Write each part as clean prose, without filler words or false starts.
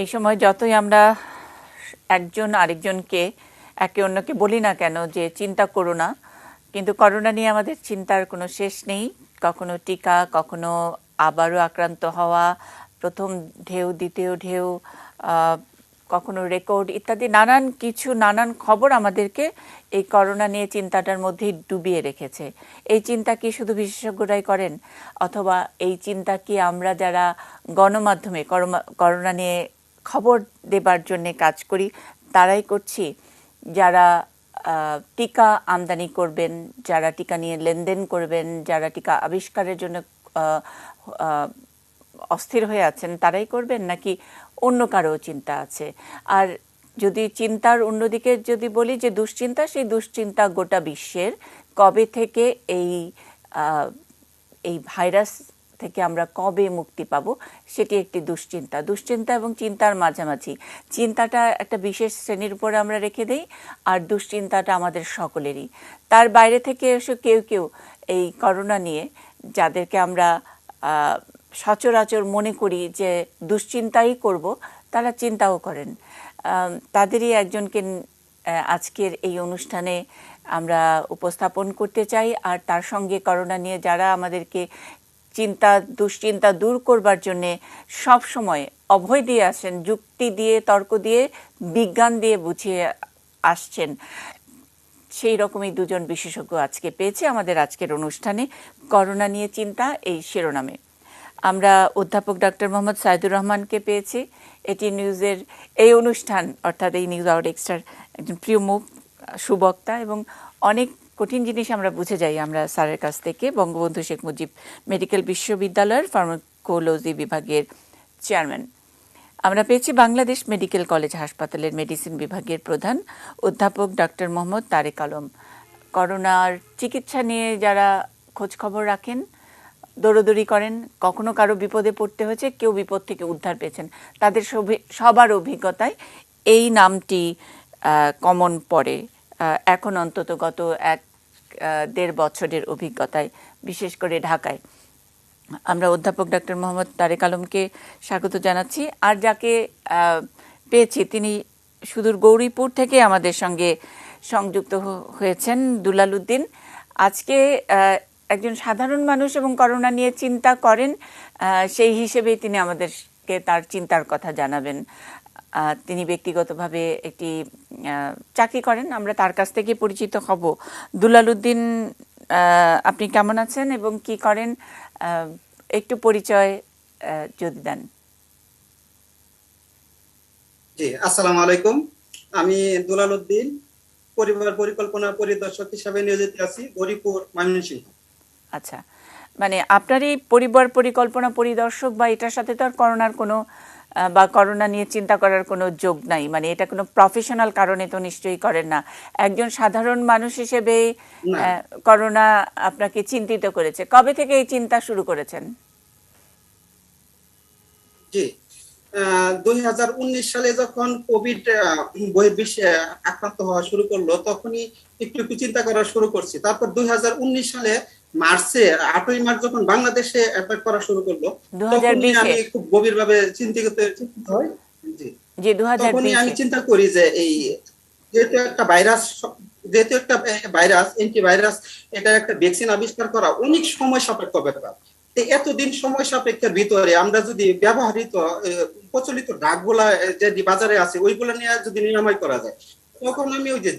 এই সময় যতই আমরা একজন আরেকজনকে একে অন্যকে বলি না কেন যে চিন্তা করো না, কিন্তু করোনা নিয়ে আমাদের চিন্তার কোনো শেষ নেই। কখনো টিকা, কখনো আবারও আক্রান্ত হওয়া, প্রথম ঢেউ, দ্বিতীয় ঢেউ, কখনো রেকর্ড ইত্যাদি নানান কিছু, নানান খবর আমাদেরকে এই করোনা নিয়ে চিন্তাটার মধ্যেই ডুবিয়ে রেখেছে। এই চিন্তা কি শুধু বিশেষজ্ঞরাই করেন, অথবা এই চিন্তা কি আমরা যারা গণমাধ্যমে করোনা নিয়ে খবর দেবার জন্য কাজ করি তারাই করছি? যারা টিকা আমদানি করবেন, যারা টিকা নিয়ে লেনদেন করবেন, যারা টিকা আবিষ্কারের জন্য অস্থির হয়ে আছেন তারাই করবেন, নাকি অন্য কারো চিন্তা আছে? আর যদি চিন্তার অন্যদিকে যদি বলি যে দুশ্চিন্তা, সেই দুশ্চিন্তা গোটা বিশ্বের কবে থেকে এই ভাইরাস থেকে আমরা কবে মুক্তি পাবো সেটি একটি দুশ্চিন্তা। দুশ্চিন্তা এবং চিন্তার মাঝামাঝি, চিন্তাটা একটা বিশেষ শ্রেণীর উপরে আমরা রেখে দেই, আর দুশ্চিন্তাটা আমাদের সকলেরই। তার বাইরে থেকে এসে কেউ কেউ এই করোনা নিয়ে, যাদেরকে আমরা সচরাচর মনে করি যে দুশ্চিন্তাই করব, তারা চিন্তাও করেন। তাদেরই একজনকে আজকের এই অনুষ্ঠানে আমরা উপস্থাপন করতে চাই। আর তার সঙ্গে করোনা নিয়ে যারা আমাদেরকে চিন্তা দুশ্চিন্তা দূর করবার জন্যে সব সময় অভয় দিয়ে আসেন, যুক্তি দিয়ে, তর্ক দিয়ে, বিজ্ঞান দিয়ে বুঝিয়ে আসছেন, সেই রকমই দুজন বিশেষজ্ঞ আজকে পেয়েছে আমাদের আজকের অনুষ্ঠানে করোনা নিয়ে চিন্তা এই শিরোনামে। আমরা অধ্যাপক ডক্টর মোহাম্মদ সাইদুর রহমানকে পেয়েছি। এটি নিউজের এই অনুষ্ঠান, অর্থাৎ এই নিউজ আওয়ার এক্সট্রার একজন প্রিয় মুখ, সুবক্তা, এবং অনেক কঠিন জিনিস আমরা বুঝে যাই আমরা স্যারের কাছ থেকে। বঙ্গবন্ধু শেখ মুজিব মেডিকেল বিশ্ববিদ্যালয়ের ফার্মাকোলজি বিভাগের চেয়ারম্যান। আমরা পেয়েছি বাংলাদেশ মেডিকেল কলেজ হাসপাতালের মেডিসিন বিভাগের প্রধান অধ্যাপক ডক্টর মোহাম্মদ তারেক আলম। করোনার চিকিৎসা নিয়ে যারা খোঁজ খবর রাখেন, দৌড়দৌড়ি করেন, কখনো কারো বিপদে পড়তে হয়েছে, কেউ বিপদ থেকে উদ্ধার পেয়েছেন, তাদের সবার অভিজ্ঞতায় এই নামটি কমন পড়ে। এখন অন্তত গত 1-1.5 বছরের অভিজ্ঞতায়, বিশেষ করে ঢাকায়। আমরা অধ্যাপক ডক্টর মোহাম্মদ তারেক আলমকে স্বাগত জানাচ্ছি। আর যাকে পেয়েছি তিনি সুদূর গৌরীপুর থেকে আমাদের সঙ্গে সংযুক্ত হয়েছেন, দুলাল উদ্দিন। আজকে একজন সাধারণ মানুষ এবং করোনা নিয়ে চিন্তা করেন, সেই হিসেবেই তিনি আমাদেরকে তার চিন্তার কথা জানাবেন। তিনি ব্যক্তিগতভাবে একটি চাকরি করেন, আমরা তার কাছ থেকে পরিচিত হব। দুলাল উদ্দিন, আপনি কেমন আছেন এবং কি করেন, একটু পরিচয় যদি দেন। জি, আসসালামু আলাইকুম। আমি দুলাল উদ্দিন, পরিবার পরিকল্পনা পরিদর্শক হিসাবে নিয়োজিত আছি গৌরীপুর, ময়মনসিংহ। আচ্ছা, মানে আপনার এই পরিবার পরিকল্পনা পরিদর্শক বা এটার সাথে তো আর করোনার কোনো বা করোনা নিয়ে চিন্তা করার কোনো যোগ নাই, মানে এটা কোনো প্রফেশনাল কারণে তো নিশ্চয়ই করেন না। একজন সাধারণ মানুষ হিসেবে করোনা আপনাকে চিন্তিত করেছে। কবে থেকে এই চিন্তা শুরু করেছেন? জি, 2019 সালে যখন কোভিড বহির্বিশ্বে আক্রান্ত হওয়া শুরু করলো, তখনই একটু একটু চিন্তা করা শুরু করছি। তারপর 2019 সালে মার্চে 8ই মার্চ যখন বাংলাদেশে অ্যাটাক করা শুরু করলো, তখনই আমি খুব গভীরভাবে চিন্তিত হই। জি, তখনই আমি চিন্তা করি যে এই যেহেতু একটা ভাইরাস অ্যান্টিভাইরাস, এটার একটা ভ্যাকসিন আবিষ্কার করা অনেক সময় সাপেক্ষ ব্যাপার। এতদিন সময় সাপেক্ষের ভিতরে আমরা যদি ব্যবহৃত প্রচলিত ড্রাগগুলা যে বাজারে আছে ওইগুলা নিয়ে যদি নিরাময় করা যায়, তখন আমি ওই যে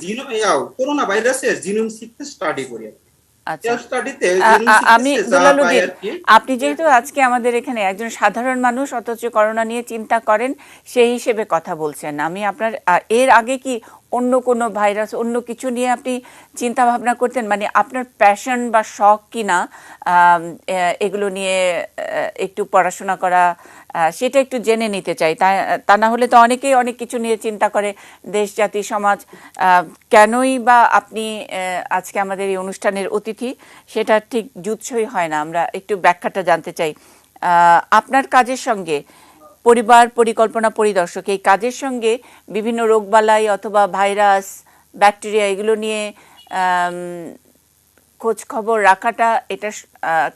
করোনা ভাইরাসের জিনোম সিকোয়েন্স স্টাডি করি। আমি দুলাল উদ্দিন, আপনি যেহেতু আজকে আমাদের এখানে একজন সাধারণ মানুষ অথচ করোনা নিয়ে চিন্তা করেন, সেই হিসেবে কথা বলছেন। আমি আপনার এর আগে কি অন্য কোনো ভাইরাস, অন্য কিছু নিয়ে আপনি চিন্তা ভাবনা করতেন? মানে আপনার প্যাশন বা শখ কিনা এগুলো নিয়ে একটু পড়াশোনা করা, সেটা একটু জেনে নিতে চাই। তা না হলে তো অনেকেই অনেক কিছু নিয়ে চিন্তা করে, দেশ, জাতি, সমাজ। কেনই বা আপনি আজকে আমাদের এই অনুষ্ঠানের অতিথি, সেটা ঠিক জুৎসই হয় না। আমরা একটু ব্যাখ্যাটা জানতে চাই। আপনার কাজের সঙ্গে, পরিবার পরিকল্পনা পরিদর্শক, এই কাজের সঙ্গে বিভিন্ন রোগবালাই অথবা ভাইরাস, ব্যাকটেরিয়া, এগুলো নিয়ে খোঁজ খবর রাখাটা এটা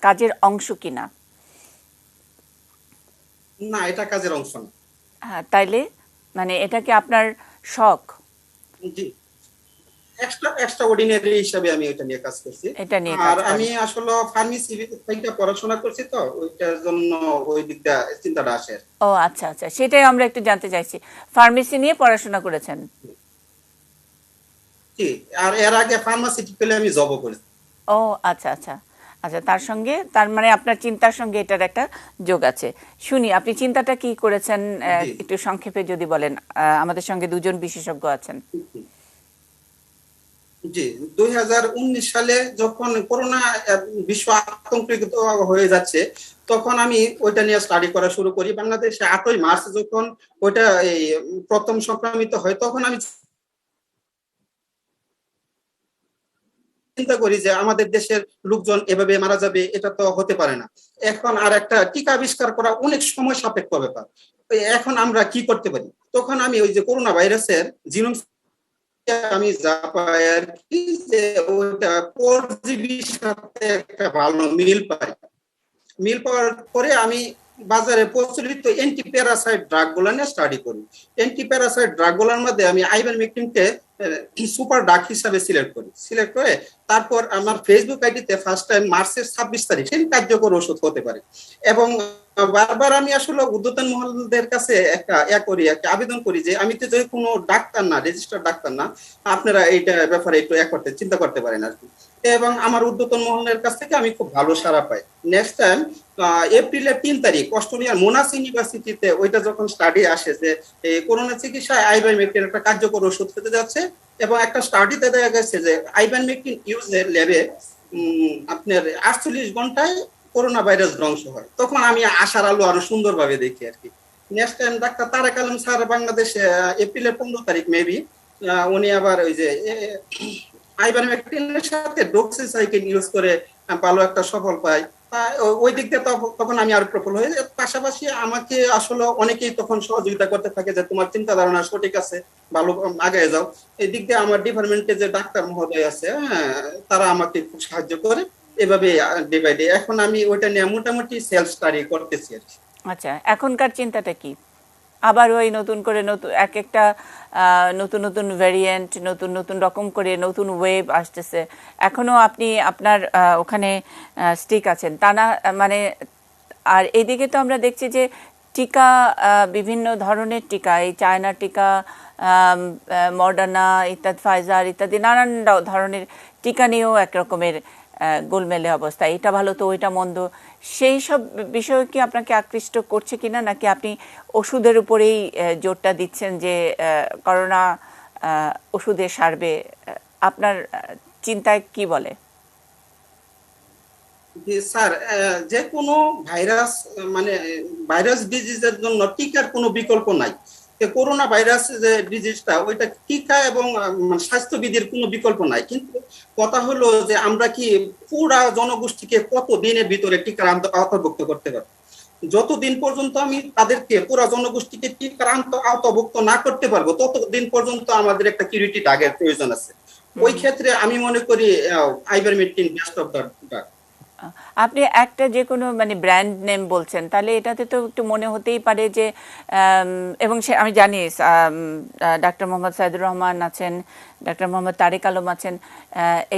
কাজের অংশ কিনা? না, এটা কাজের অংশ না। হ্যাঁ, তাইলে মানে এটা কি আপনার শখ? জি, এক্সট্রা এক্সট্রা অর্ডিনারি হিসাবে আমি এটা নিয়ে কাজ করছি। এটা নিয়ে আর কাজ আমি করেন? আসলে ফার্মেসি থেকে পড়াশোনা করছি, তো ওইটার জন্য ওই দিকটা চিন্তাটা আসে আর কি। ও আচ্ছা আচ্ছা, সেটাই আমরা একটু জানতে চাইছি। ফার্মেসি নিয়ে পড়াশোনা করেছেন? জি, আর এর আগে ফার্মাসিউটিক্যালে আমি জবও করেছি। ও আচ্ছা আচ্ছা আচ্ছা, তার সঙ্গে তার মানে আপনার চিন্তার সঙ্গে এটার একটা যোগ আছে। শুনি আপনি চিন্তাটা কি করেছেন, জি একটু সংক্ষেপে যদি বলেন। আমাদের সঙ্গে দুজন বিশেষজ্ঞ আছেন। জি জি 2019 সালে যখন করোনা বিশ্ব আতঙ্কিত হয়ে যাচ্ছে, তখন আমি ওইটা নিয়ে স্টাডি করা শুরু করি। বাংলাদেশে 8ই মার্চ যখন ওইটা এই প্রথম সংক্রমিত হয়, তখন আমি চিন্তা করি যে আমাদের দেশের লোকজন এভাবে মারা যাবে, এটা তো হতে পারে না। এখন আর একটা টিকা আবিষ্কার করা অনেক সময় সাপেক্ষ ব্যাপার। তো এখন আমরা কি করতে পারি? তখন আমি ওই যে করোনা ভাইরাসের জিনোম আমি যা পাই আর কি, যে ওইটা পরজীবীর সাথে একটা ভালো মিল পাই। মিল পাওয়ার পরে আমি বাজারে প্রচলিত অ্যান্টি প্যারাসাইট ড্রাগ গুলা নিয়ে স্টাডি করি। অ্যান্টি প্যারাসাইট ড্রাগ গুলার মধ্যে আমি আইভারমেকটিনকে সুপার ড্রাগ হিসাবে সিলেক্ট করি। সিলেক্ট করে তারপর আমার ফেসবুক আইডিতে ফার্স্ট টাইম মার্চের 26 তারিখ সেদিন কার্যকর ওষুধ হতে পারে। এবং বারবার আমি আসলে ঊর্ধ্বতন মহলদের কাছে একটা আবেদন করি যে আমি তো যে কোনো ডাক্তার না, রেজিস্টার্ড ডাক্তার না, আপনারা এইটা ব্যাপারে একটু চিন্তা করতে পারেন আর কি। এবং আমার ঊর্ধ্বতন মহলের কাছ থেকে আমি খুব ভালো সাড়া পাই। নেক্সট টাইম এপ্রিলের 3 তারিখ অস্ট্রেলিয়ার মোনাস ইউনিভার্সিটিতে ওইটা যখন স্টাডি আসে যে করোনা চিকিৎসায় আইভারমেকটিন একটা কার্যকর ওষুধ হতে যাচ্ছে, এবং একটা স্টাডিতে দেখা গেছে যে আইভারমেকটিন ইউজের ল্যাবে আপনার 48 ঘন্টায় করোনা ভাইরাস ধ্বংস হয়। তখন আমি আশার আলো আরো সুন্দরভাবে দেখি আর কি। Next time doctor Tarek Alam sir বাংলাদেশে এপ্রিলের 15 তারিখ মেবি উনি আবার ওই যে আইভারমেকটিনের সাথে ডক্সিসাইক্লিন ইউজ করে ভালো একটা সফল পায়। ওই দিক দিয়ে তখন আমি আরো প্রবল হয়ে যাই। পাশাপাশি আমাকে আসলে অনেকেই তখন সহযোগিতা করতে থাকে যে তোমার চিন্তা ধারণা সঠিক আছে, ভালো আগে যাও। এই দিক দিয়ে আমার ডিপার্টমেন্টে যে ডাক্তার মহোদয় আছে, হ্যাঁ, তারা আমাকে খুব সাহায্য করে। এভাবে ডে বাই ডে এখন আমি ওইটা নিয়ে মোটামুটি সেলফ স্টাডি করতেছি আর কি। আচ্ছা, এখনকার চিন্তাটা কি? আবার ওই নতুন করে নতুন এক একটা নতুন নতুন ভ্যারিয়েন্ট, নতুন নতুন রকম করে নতুন ওয়েভ আসতেছে। এখনো আপনি আপনার ওখানে স্টিক আছেন তা না? মানে আর এইদিকে তো আমরা দেখছি যে টিকা, বিভিন্ন ধরনের টিকা, এই চায়না টিকা, মডার্না ইত্যাদি, ফাইজার ইত্যাদি নানান ধরনের টিকা নিয়েও এক রকমের গোলমেলে অবস্থা। এটা ভালো তো ওইটা মন্দ, সেই সব বিষয় কি আপনাকে আকৃষ্ট করছে কিনা, নাকি আপনি ওষুধের উপরেই জোরটা দিচ্ছেন যে করোনা ওষুধে সারবে? আপনার চিন্তায় কি বলে? জি স্যার, যে কোনো ভাইরাস মানে ভাইরাস ডিজিজের জন্য টিকার কোনো বিকল্প নাই। করোনা ভাইরাস যে ডিজিজটা ওইটা টিকা এবং স্বাস্থ্যবিধির কোনো বিকল্প নাই। কিন্তু কথা হলো যে আমরা কি পুরা জনগোষ্ঠীকে কত দিনের ভিতরে টিকার আওতাভুক্ত করতে পারবো? যতদিন পর্যন্ত আমি তাদেরকে পুরা জনগোষ্ঠীকে টিকার আওতাভুক্ত না করতে পারবো, ততদিন পর্যন্ত আমাদের একটা কিউরিটি ড্রাগের প্রয়োজন আছে। ওই ক্ষেত্রে আমি মনে করি ivermectin best of the drug. আপনি একটা যে কোনো মানে ব্র্যান্ড নেম বলছেন, তাহলে এটাতে তো একটু মনে হতেই পারে যে এবং সে আমি জানি ডাক্তার মোহাম্মদ সাইদুর রহমান আছেন, ডাক্তার মোহাম্মদ তারেক আলম আছেন,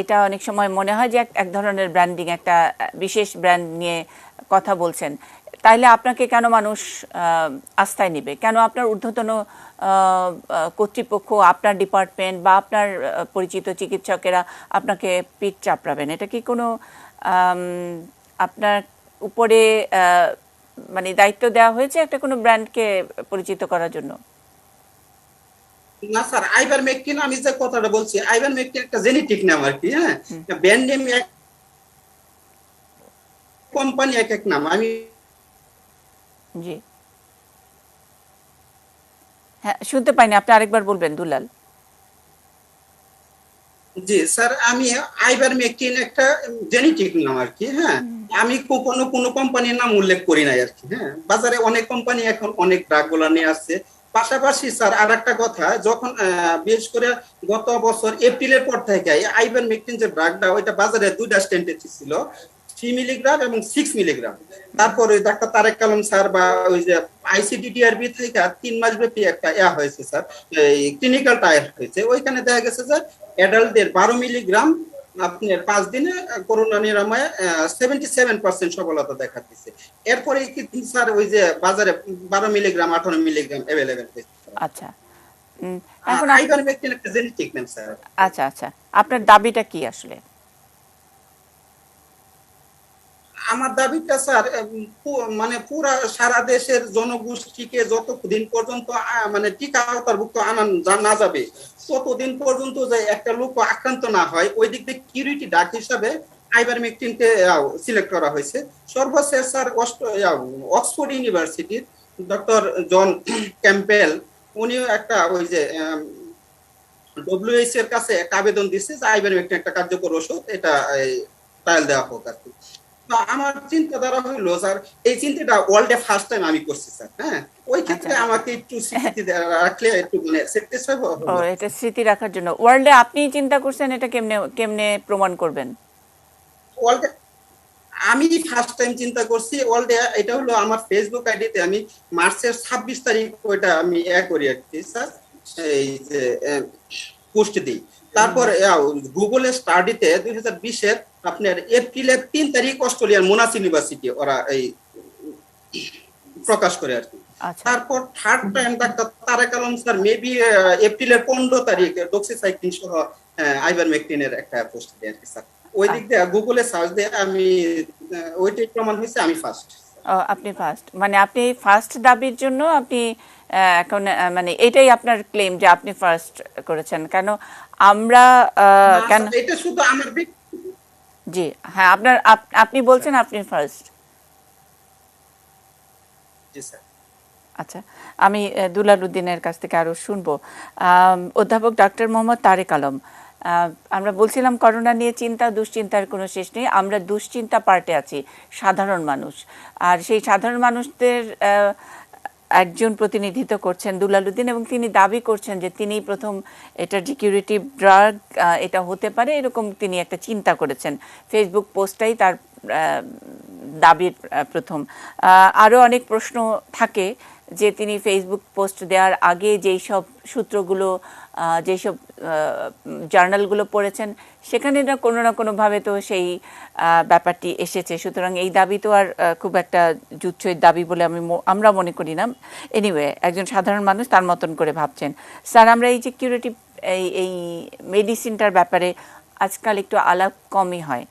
এটা অনেক সময় মনে হয় যে এক ধরনের ব্র্যান্ডিং, একটা বিশেষ ব্র্যান্ড নিয়ে কথা বলছেন। তাইলে আপনাকে কেন মানুষ আস্থায় নেবে? কেন আপনার ঊর্ধ্বতন কর্তৃপক্ষ, আপনার ডিপার্টমেন্ট বা আপনার পরিচিত চিকিৎসকেরা আপনাকে পিঠ চাপড়াবেন? এটা কি কোনো আপনার উপরে মানে দায়িত্ব দেওয়া হয়েছে একটা কোনো ব্র্যান্ডকে পরিচিত করার জন্য? না স্যার, আইভারমেকটিন আমি যে কথাটা বলছি, আইভারমেকটিন একটা জেনেটিক নাম আর কি। হ্যাঁ, ব্র্যান্ড নেম এক, কোম্পানি এক এক নাম। আমি জি, হ্যাঁ, শুনতে পাইনি, আপনি আরেকবার বলবেন দুলাল? জি স্যার, আমি আইভারমেকটিন একটা জেনেটিক নাম আর কি। হ্যাঁ, আমি কোনো কোম্পানির নাম উল্লেখ করি নাই আর কি। হ্যাঁ, বাজারে অনেক কোম্পানি এখন অনেক ড্রাগ গুলা নিয়ে আসছে। পাশাপাশি স্যার আর একটা কথা, যখন বিশেষ করে গত বছর এপ্রিলের পর থেকে আইভারমেকটিন যে ড্রাগটা ওইটা বাজারে 2টা স্ট্যান্ডার্ড ছিল। 3 মিলিগ্রাম এবং 6 মিলিগ্রাম। তারপরে ডাক্তার তারেক কালাম স্যার বা ওই যে ICDDRB থেকে 3 মাস ব্যাপী একটা হয়েছে স্যার, এই ক্লিনিক্যাল ট্রায়াল হয়েছে। ওইখানে দেখা গেছে যে অ্যাডাল্টদের 12 মিলিগ্রাম আপনার 5 দিনে করোনা নিরাময়ে 77% সফলতা দেখা দিচ্ছে। এরপরে কি স্যার ওই যে বাজারে 12 মিলিগ্রাম 18 মিলিগ্রাম অ্যাভেলেবেল হয়েছে। আচ্ছা। এখন আইভারমেকটিন একটা জেনেটিক নেম স্যার। আচ্ছা আচ্ছা, আপনার দাবিটা কি আসলে? আমার দাবিটা স্যার মানে পুরা সারা দেশের জনগোষ্ঠীকে যতদিন পর্যন্ত মানে টিকা আওতাভুক্ত আনা না যাবে, ততদিন পর্যন্ত যে একটা লোক আক্রান্ত না হয়, ওই দিক থেকে কিউরিটি ডাক হিসাবে আইভারমেকটিনকে সিলেক্ট করা হয়েছে। সর্বশেষ স্যার অক্সফোর্ড ইউনিভার্সিটির ডক্টর জন ক্যাম্পেল উনিও একটা ওই যে WHO এর কাছে একটা আবেদন দিচ্ছে যে আইভারমেকটিন একটা কার্যকর ওষুধ, এটা ট্রায়াল দেওয়া হোক আর কি। আমার চিন্তাধারা হইলো স্যার, এই চিন্তাটা ওয়ার্ল্ডে ফার্স্ট টাইম আমি করছি স্যার। হ্যাঁ, ওই ক্ষেত্রে আমাকে একটু স্বীকৃতি রাখলে একটু মানে স্যাটিসফাই হবো। ও, এটা স্মৃতি রাখার জন্য ওয়ার্ল্ডে আপনি চিন্তা করছেন, এটা কেমনে কেমনে প্রমাণ করবেন? ওয়ার্ল্ডে আমি ফার্স্ট টাইম চিন্তা করছি ওয়ার্ল্ডে। এটা হলো আমার ফেসবুক আইডিতে আমি মার্চের 26 তারিখ ওইটা আমি করি আর কি স্যার, এই যে পোস্ট দিই। তারপর গুগলের স্টাডিতে 2020-এর আপনার এপ্রিলের 3 তারিখ অস্ট্রেলিয়ার মোনাস ইউনিভার্সিটি ওরা এই প্রকাশ করে আর কি। তারপর third time doctor Tarek Alam sir maybe এপ্রিলের 15 তারিখ ডক্সিসাইক্লিন সহ আইভারমেকটিনের একটা পোস্ট দেয় আর কি স্যার। ওই দিক দিয়ে গুগলে সার্চ দিয়ে আমি ওইটাই প্রমাণ হয়েছে আমি ফার্স্ট। আপনি ফার্স্ট, মানে আপনি ফার্স্ট দাবির জন্য আপনি এখন মানে এটাই আপনার ক্লেম যে আপনি ফার্স্ট করেছেন। কেন আমরা কেন এটা শুধু আমার জি হ্যাঁ, আপনার আপনি বলছেন আপনি ফার্স্ট। জি স্যার। আচ্ছা, আমি দুলাল উদ্দিনের কাছ থেকে আরও শুনবো। অধ্যাপক ডক্টর মোহাম্মদ তারেক আলম, আমরা বলছিলাম করোনা নিয়ে চিন্তা দুশ্চিন্তার কোনো শেষ নেই। আমরা দুশ্চিন্তা পার্টে আছি, সাধারণ মানুষ। আর সেই সাধারণ মানুষদের একজন প্রতিনিধিত্ব করছেন দুলাল উদ্দিন, এবং তিনি দাবি করছেন যে তিনি প্রথম এটা যে কিউরেটিভ ড্রাগ এটা হতে পারে এরকম তিনি একটা চিন্তা করেছেন। ফেসবুক পোস্টটাই তার দাবির প্রথম। আরও অনেক প্রশ্ন থাকে যে তিনি ফেসবুক পোস্ট দেওয়ার আগে যেই সব সূত্রগুলো যেসব জার্নালগুলো পড়েছেন সেখানে না কোনোভাবে তো সেই ব্যাপারটি এসেছে। সুতরাং এই দাবি তো আর খুব একটা জুচ্ছই দাবি বলে আমরা মনে করি না। এনিওয়ে, একজন সাধারণ মানুষ তার মতন করে ভাবছেন। স্যার, আমরা এই যে কিউরেটিভ এই মেডিসিনটার ব্যাপারে আজকাল একটু আলাপ কমই হয়।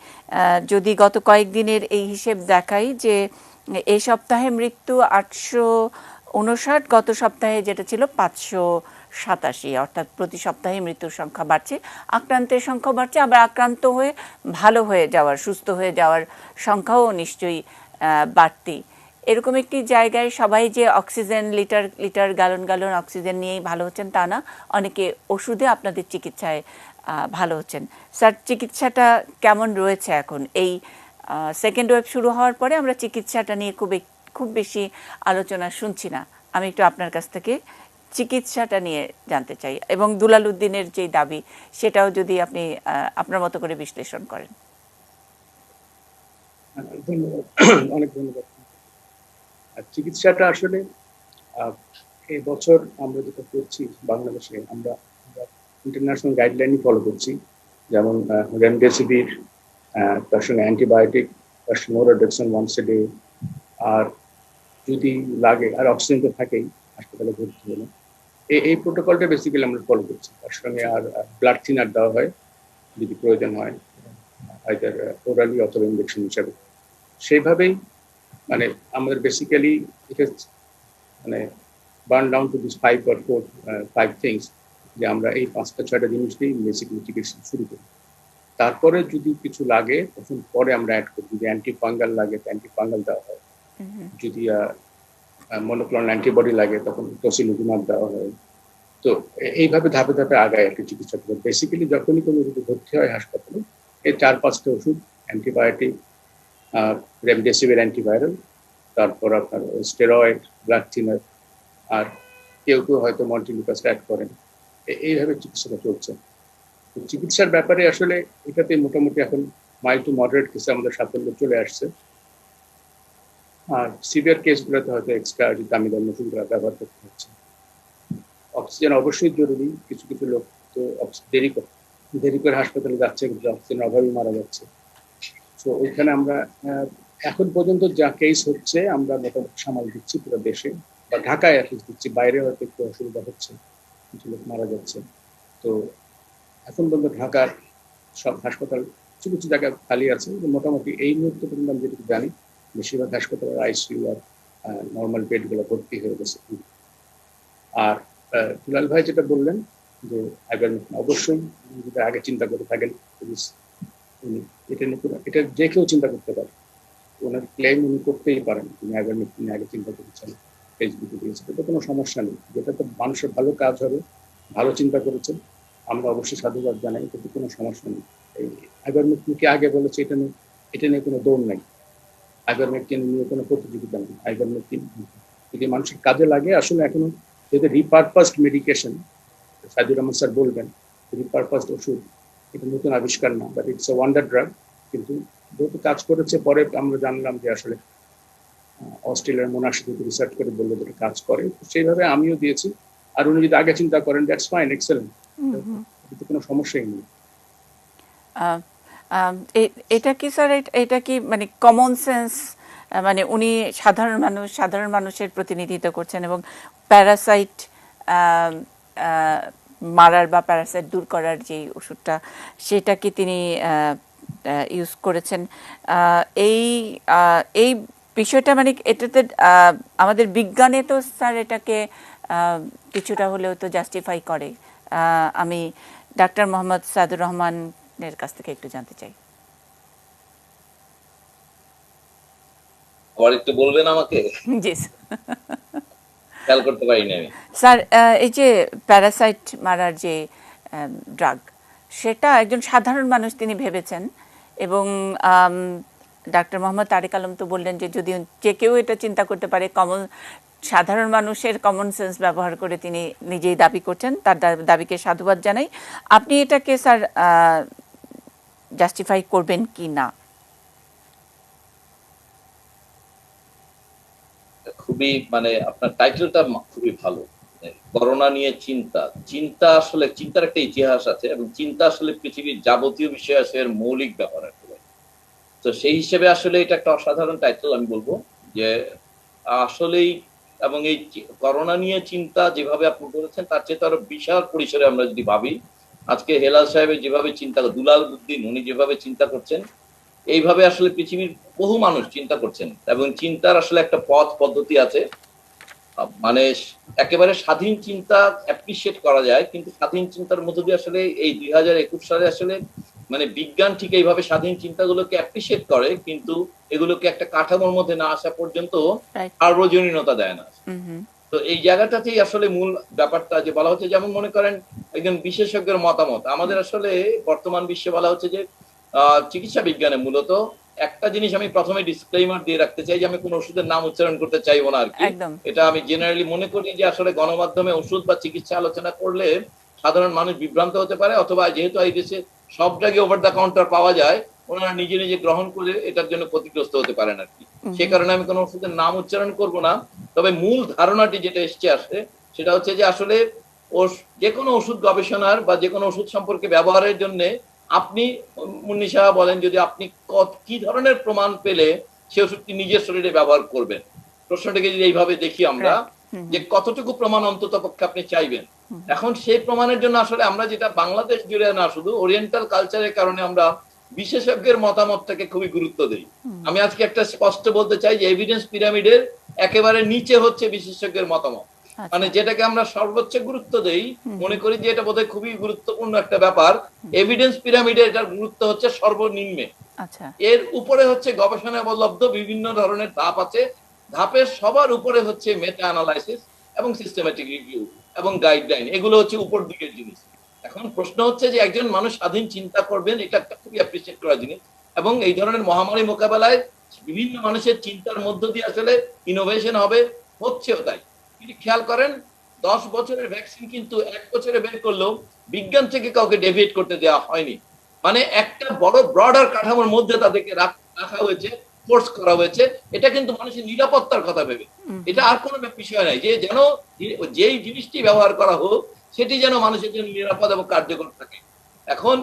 যদি গত কয়েকদিনের এই হিসেব দেখাই যে এই সপ্তাহে মৃত্যু 859, গত সপ্তাহে যেটা ছিল 587, অর্থাৎ প্রতি সপ্তাহে মৃত্যুর সংখ্যা বাড়ছে, আক্রান্তের সংখ্যা বাড়ছে, আবার আক্রান্ত হয়ে ভালো হয়ে যাওয়ার, সুস্থ হয়ে যাওয়ার সংখ্যাও নিশ্চয়ই বাড়তি। এরকম একটি জায়গায় সবাই যে oxygen litre litre gallon gallon oxygen নিয়েই ভালো হচ্ছেন তা না, অনেকে ওষুধে আপনাদের চিকিৎসায় ভালো হচ্ছেন। স্যার, চিকিৎসাটা কেমন রয়েছে এখন? এই সেকেন্ড ওয়েভ শুরু হওয়ার পরে আমরা চিকিৎসাটা নিয়ে খুব বেশি আলোচনা শুনছি না। আমি একটু আপনার কাছ থেকে চিকিৎসাটা নিয়ে জানতে চাই, এবং দুলাল উদ্দিনের যে দাবি সেটাও যদি আপনি আপনার মতো করে বিশ্লেষণ করেন। ধন্যবাদ, অনেক ধন্যবাদ। চিকিৎসাটা আসলে এই বছর আমরা যেটা করছি বাংলাদেশে, আমরা ইন্টারন্যাশনাল গাইডলাইনই ফলো করছি। যেমন রেমডেসিভির, তার সঙ্গে অ্যান্টিবায়োটিক, তার সঙ্গে ওরাডেক্সন ওয়ান্স এ ডে, আর যদি লাগে আর অক্সিজেন তো থাকেই হাসপাতালে ভর্তি হলে, এই প্রোটোকলটা বেসিক্যালি আমরা ফলো করছি। তার সঙ্গে আর ব্লাড থিনার দেওয়া হয় যদি প্রয়োজন হয়, আইদার ওরালি অথবা ইনজেকশন হিসাবে। সেইভাবেই মানে আমাদের বেসিক্যালি এটা মানে burn down to this 5 or 4 things, যে আমরা এই 5-6টা জিনিস দিয়েই বেসিক্যালি চিকিৎসা শুরু করি। তারপরে যদি কিছু লাগে তখন পরে আমরা অ্যাড করি। যদি অ্যান্টিফাঙ্গাল লাগে অ্যান্টিফাঙ্গাল দেওয়া হয়, যদি মনোক্লোনাল অ্যান্টিবডি লাগে তখন টসিলিজুমাব দেওয়া হয়। তো এইভাবে ধাপে ধাপে আগায় আর কি চিকিৎসা করে। বেসিক্যালি যখনই কোনো যদি ভর্তি হয় হাসপাতালে, এই 4-5টা ওষুধ, অ্যান্টিবায়োটিক, রেমডেসিভির অ্যান্টিভাইরাল, তারপর আপনার স্টেরয়েড, ব্লাড থিনার, আর কেউ কেউ হয়তো মন্টিলিউকাস অ্যাড করেন। এইভাবে চিকিৎসাটা চলছে। চিকিৎসার ব্যাপারে আসলে এটাতে মোটামুটি এখন মাইল্ড টু মডারেট কেসে আমাদের সাফল্য চলে আসছে। আর সিভিয়ার কেসগুলোতে হয়তো এক্সট্রা দামি দামি মেশিনগুলো ব্যবহার করতে হচ্ছে। অক্সিজেন অবশ্যই জরুরি, কিছু কিছু লোক তো দেরি করে হাসপাতালে যাচ্ছে, কিন্তু অক্সিজেনের অভাবে মারা যাচ্ছে। তো ওইখানে আমরা এখন পর্যন্ত যা কেস হচ্ছে আমরা মোটামুটি সামাল দিচ্ছি পুরো দেশে, বা ঢাকায় অ্যাটলিস্ট দিচ্ছি, বাইরে হয়তো একটু অসুবিধা হচ্ছে, কিছু লোক মারা যাচ্ছে। তো এখন পর্যন্ত ঢাকার সব হাসপাতাল কিছু কিছু জায়গা খালি আছে, মোটামুটি এই মুহূর্তে পর্যন্ত আমি যেটুকু জানি বেশিরভাগ হাসপাতালের আইসিইউ আর নর্মাল বেডগুলো ভর্তি হয়ে গেছে। আর দুলাল ভাই যেটা বললেন যে আইভারমেকটিন, অবশ্যই যদি আগে চিন্তা করে থাকেন উনি এটা যে কেউ চিন্তা করতে পারে, ওনার ক্লেম উনি করতেই পারেন, তিনি আইভারমেকটিন আগে চিন্তা করেছেন, ফেসবুকে দিয়েছেন, এটা কোনো সমস্যা নেই। যেটা তো মানুষের ভালো কাজ হবে, ভালো চিন্তা করেছেন, আমরা অবশ্যই সাধুবাদ জানাই, কিন্তু কোনো সমস্যা নেই। এই আইভারমেকটিনকে আগে বলেছে, এটা নিয়ে কোনো দৌড় নাই, আইভারমেকটিন নিয়ে কোনো প্রতিযোগিতা নেই। আইভারমেকটিন যদি মানুষের কাজে লাগে, আসলে এখনো যেহেতু রিপারপাসড মেডিকেশন, সাইদুর রহমান স্যার বলবেন রিপারপাসড ওষুধ, এটা নতুন আবিষ্কার না, but it's a wonder drug. কিন্তু যেহেতু কাজ করেছে, পরে আমরা জানলাম যে আসলে অস্ট্রেলিয়ার মোনাশ যদি রিসার্চ করে বললো যেটা কাজ করে, সেইভাবে আমিও দিয়েছি। আর উনি যদি আগে চিন্তা করেন, দ্যাটস ফাইন, এক্সেলেন্ট, এতে কোনো সমস্যাই নেই। এটা কি স্যার, এটা কি মানে কমন সেন্স, মানে উনি সাধারণ মানুষের প্রতিনিধিত্ব করছেন এবং প্যারাসাইট মারার বা প্যারাসাইট দূর করার যে ওষুধটা, সেটা কি তিনি ইউজ করেছেন? এই এই বিষয়টা মানে এটাতে আমাদের বিজ্ঞানে তো স্যার এটাকে কিছুটা হলেও তো জাস্টিফাই করে। আমি ডাক্তার মোহাম্মদ সাইদুর রহমানের কাছ থেকে একটু জানতে চাই। আবার একটু বলবেন আমাকে, জি খেয়াল করতে পারিনি আমি। স্যার, এই যে প্যারাসাইট মারার যে ড্রাগ, সেটা একজন সাধারণ মানুষ তিনি ভেবেছেন, এবং ডাক্তার মোহাম্মদ তারেক আলম তো বললেন যে যদি যে কেউ এটা চিন্তা করতে পারে, সাধারণ মানুষের কমন সেন্স ব্যবহার করে তিনি নিজেই দাবি করছেন, তার দাবিকে সাধুবাদ জানাই। আপনি এটাকে স্যার জাস্টিফাই করবেন কি না? খুবই মানে আপনার টাইটেলটা খুবই ভালো, করোনা নিয়ে চিন্তা আসলে চিন্তার একটা ইতিহাস আছে, এবং চিন্তা আসলে পৃথিবীর যাবতীয় বিষয় আছে এর মৌলিক ব্যাপার। তো সেই হিসেবে আসলে এটা একটা অসাধারণ টাইটেল আমি বলবো, যে আসলেই, এবং এই করোনা নিয়ে চিন্তা যেভাবে আপনি করেছেন তার চেয়ে তো আরো বিশাল পরিসরে আমরা যদি ভাবি, আজকে হেলাল সাহেবের যেভাবে চিন্তা, দুলাল উদ্দিন উনি যেভাবে চিন্তা করছেন, এইভাবে আসলে পৃথিবীর বহু মানুষ চিন্তা করছেন, এবং চিন্তার আসলে একটা পথ পদ্ধতি আছে। মানে একেবারে স্বাধীন চিন্তা অ্যাপ্রিসিয়েট করা যায়, কিন্তু স্বাধীন চিন্তার মধ্য দিয়ে আসলে এই 2021 সালে আসলে মানে বিজ্ঞান ঠিক এইভাবে স্বাধীন চিন্তাগুলোকে অ্যাপ্রিসিয়েট করে, কিন্তু এগুলোকে একটা কাঠামোর মধ্যে না আসা পর্যন্ত সার্বজনীনতা দেয় না। তো এই জায়গাটাতেই আসলে মূল ব্যাপারটা যে বলা হচ্ছে, যেমন মনে করেন একজন বিশেষজ্ঞের মতামত, আমাদের আসলে বর্তমান বিশ্বে বলা হচ্ছে যে চিকিৎসা বিজ্ঞানে মূলত একটা জিনিস আমি প্রথমে ডিসক্লেইমার দিয়ে রাখতে চাই, যে আমি কোনো ওষুধের নাম উচ্চারণ করতে চাইবো না আর কি। এটা আমি জেনারেলি মনে করি যে আসলে গণমাধ্যমে ওষুধ বা চিকিৎসা আলোচনা করলে সাধারণ মানুষ বিভ্রান্ত হতে পারে, অথবা যেহেতু এই দেশে সব জায়গায় ওভার দ্য কাউন্টার পাওয়া যায়, ওনারা নিজে নিজে গ্রহণ করে এটার জন্য ক্ষতিগ্রস্ত হতে পারেন আর কি। সে কারণে আমি কোনো ওষুধের নাম উচ্চারণ করব না। তবে মূল ধারণাটি যেটা এসছে আসে, সেটা হচ্ছে যে আসলে যে কোনো ওষুধ গবেষণার বা যে কোনো ওষুধ সম্পর্কে ব্যবহারের জন্য আপনি মুন্নি সাহা বলেন, যদি আপনি কি ধরনের প্রমাণ পেলে সে ওষুধটি নিজের শরীরে ব্যবহার করবেন। প্রশ্নটাকে যদি এইভাবে দেখি আমরা, যে কতটুকু প্রমাণ অন্তত পক্ষে আপনি চাইবেন। এখন সেই প্রমাণের জন্য আসলে আমরা যেটা বাংলাদেশ জুড়ে না, শুধু ওরিয়েন্টাল কালচারের কারণে আমরা বিশেষজ্ঞের মতামতটাকে খুবই গুরুত্ব দিই। আমি আজকে একটা স্পষ্ট বলতে চাই যে এভিডেন্স পিরামিডের একেবারে নিচে হচ্ছে বিশেষজ্ঞের মতামত, মানে যেটাকে আমরা সর্বোচ্চ গুরুত্ব দেই, মনে করি যে এটা বোধহয় খুবই গুরুত্বপূর্ণ একটা ব্যাপার। এভিডেন্স পিরামিডে এটার গুরুত্ব হচ্ছে সর্বনিম্নে। এর উপরে হচ্ছে গবেষণা উপলব্ধ বিভিন্ন ধরনের ধাপ আছে, ধাপের সবার উপরে হচ্ছে মেটা অ্যানালাইসিস এবং সিস্টেমেটিক রিভিউ এবং গাইডলাইন, এগুলো হচ্ছে উপর দিকের জিনিস। এখন প্রশ্ন হচ্ছে যে একজন মানুষ স্বাধীন চিন্তা করবেন, এটা একটা খুবই অ্যাপ্রিসিয়েট করা জিনিস, এবং এই ধরনের মহামারী মোকাবেলায় বিভিন্ন মানুষের চিন্তার মধ্য দিয়ে আসলে ইনোভেশন হবে, হচ্ছেও তাই। কিন্তু খেয়াল করেন 10 বছরের ভ্যাকসিন কিন্তু 1 বছরে বের করলেও বিজ্ঞান থেকে কাউকে ডেভিয়েট করতে দেওয়া হয়নি। মানে একটা বড় ব্রডার কাঠামোর মধ্যে তাদেরকে রাখা হয়েছে, ফোর্স করা হয়েছে। এটা কিন্তু মানুষের নিরাপত্তার কথা ভেবে, এটা আর কোনো বিষয় নাই, যে যেন যেই জিনিসটি ব্যবহার করা হোক সেটি যেন মানুষের জন্য নিরাপদ এবং কার্যকর থাকে। এখন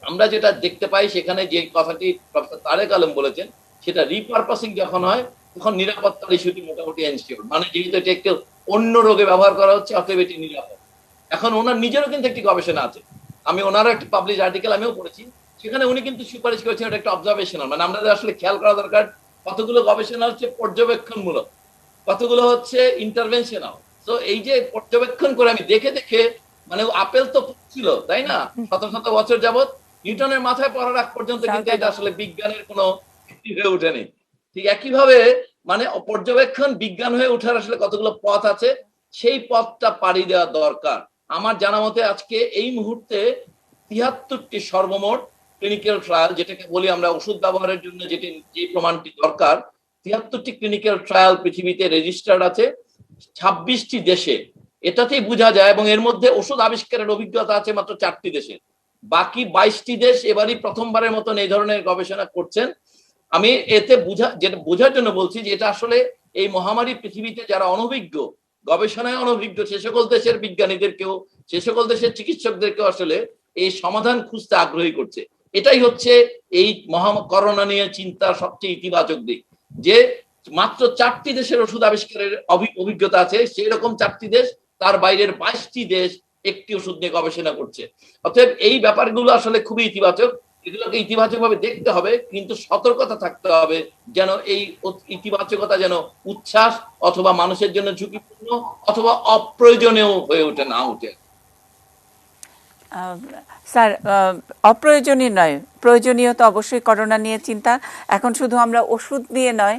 আমরা যেটা দেখতে পাই সেখানে যে কথাটি প্রফেসর তারেক আলম বলেছেন, সেটা রিপারপাসিং যখন হয় তখন নিরাপত্তার ইস্যুটি মোটামুটি এনশিওর, মানে যেহেতু এটা একটু অন্য রোগে ব্যবহার করা হচ্ছে অতএব এটি নিরাপদ। এখন ওনার নিজেরও কিন্তু একটি গবেষণা আছে, আমি ওনারও একটি পাবলিশ আর্টিকেল আমিও পড়েছি, সেখানে উনি কিন্তু সুপারিশ করেছেন এটা একটা অবজারভেশনাল, মানে আমাদের আসলে খেয়াল করা দরকার কতগুলো গবেষণা হচ্ছে পর্যবেক্ষণমূলক, কতগুলো হচ্ছে ইন্টারভেনশনাল। তো এই যে পর্যবেক্ষণ করে আমি দেখে দেখে, মানে আপেল তো ছিল তাই না, শত শত বছর যাবত নিউটনের মাথায় পড়ার আগ পর্যন্ত কিন্তু এটা আসলে বিজ্ঞানের কোনো ভিত্তি হয়ে ওঠেনি। ঠিক একইভাবে মানে পর্যবেক্ষণ বিজ্ঞান হয়ে ওঠার আসলে কতগুলো পথ আছে, সেই পথটা পাড়ি দেওয়া দরকার। আমার জানা মতে আজকে এই মুহূর্তে ৭৩টি সর্বমোট ক্লিনিক্যাল ট্রায়াল, যেটাকে বলি আমরা ওষুধ ব্যবহারের জন্য যেটি যে প্রমাণটি দরকার, ৭৩টি ক্লিনিক্যাল ট্রায়াল পৃথিবীতে রেজিস্টার্ড আছে ২৬টি দেশে, এটাতেই বোঝা যায়। এবং এর মধ্যে ওষুধ আবিষ্কারের অভিজ্ঞতা আছে মাত্র 4টি দেশে, বাকি 22টি দেশ এবারই প্রথমবারের মতন এই ধরনের গবেষণা করছেন। আমি এতে বোঝার জন্য বলছি যে এটা আসলে এই মহামারী পৃথিবীতে যারা অনভিজ্ঞ, গবেষণায় অনভিজ্ঞ, সে সকল দেশের বিজ্ঞানীদেরকেও, সে সকল দেশের চিকিৎসকদেরকেও আসলে এই সমাধান খুঁজতে আগ্রহী করছে। এটাই হচ্ছে এই করোনা নিয়ে চিন্তার সবচেয়ে ইতিবাচক দিক, যে মাত্র 4টি দেশের ওষুধ আবিষ্কারের অভিজ্ঞতা আছে, সেই রকম 4টি দেশ, তার বাইরের 22টি দেশ একটি ওষুধ নিয়ে গবেষণা করছে। অতএব এই ব্যাপারগুলো আসলে খুবই ইতিবাচক, এগুলোকে ইতিবাচক ভাবে দেখতে হবে, কিন্তু সতর্কতা থাকতে হবে যেন এই ইতিবাচকতা যেন উচ্ছ্বাস অথবা মানুষের জন্য ঝুঁকিপূর্ণ অথবা অপ্রয়োজনীয় হয়ে ওঠে না ওঠে। স্যার, অপ্রয়োজনীয় নয়, প্রয়োজনীয় তো অবশ্যই করোনা নিয়ে চিন্তা। এখন শুধু আমরা ওষুধ নিয়ে নয়,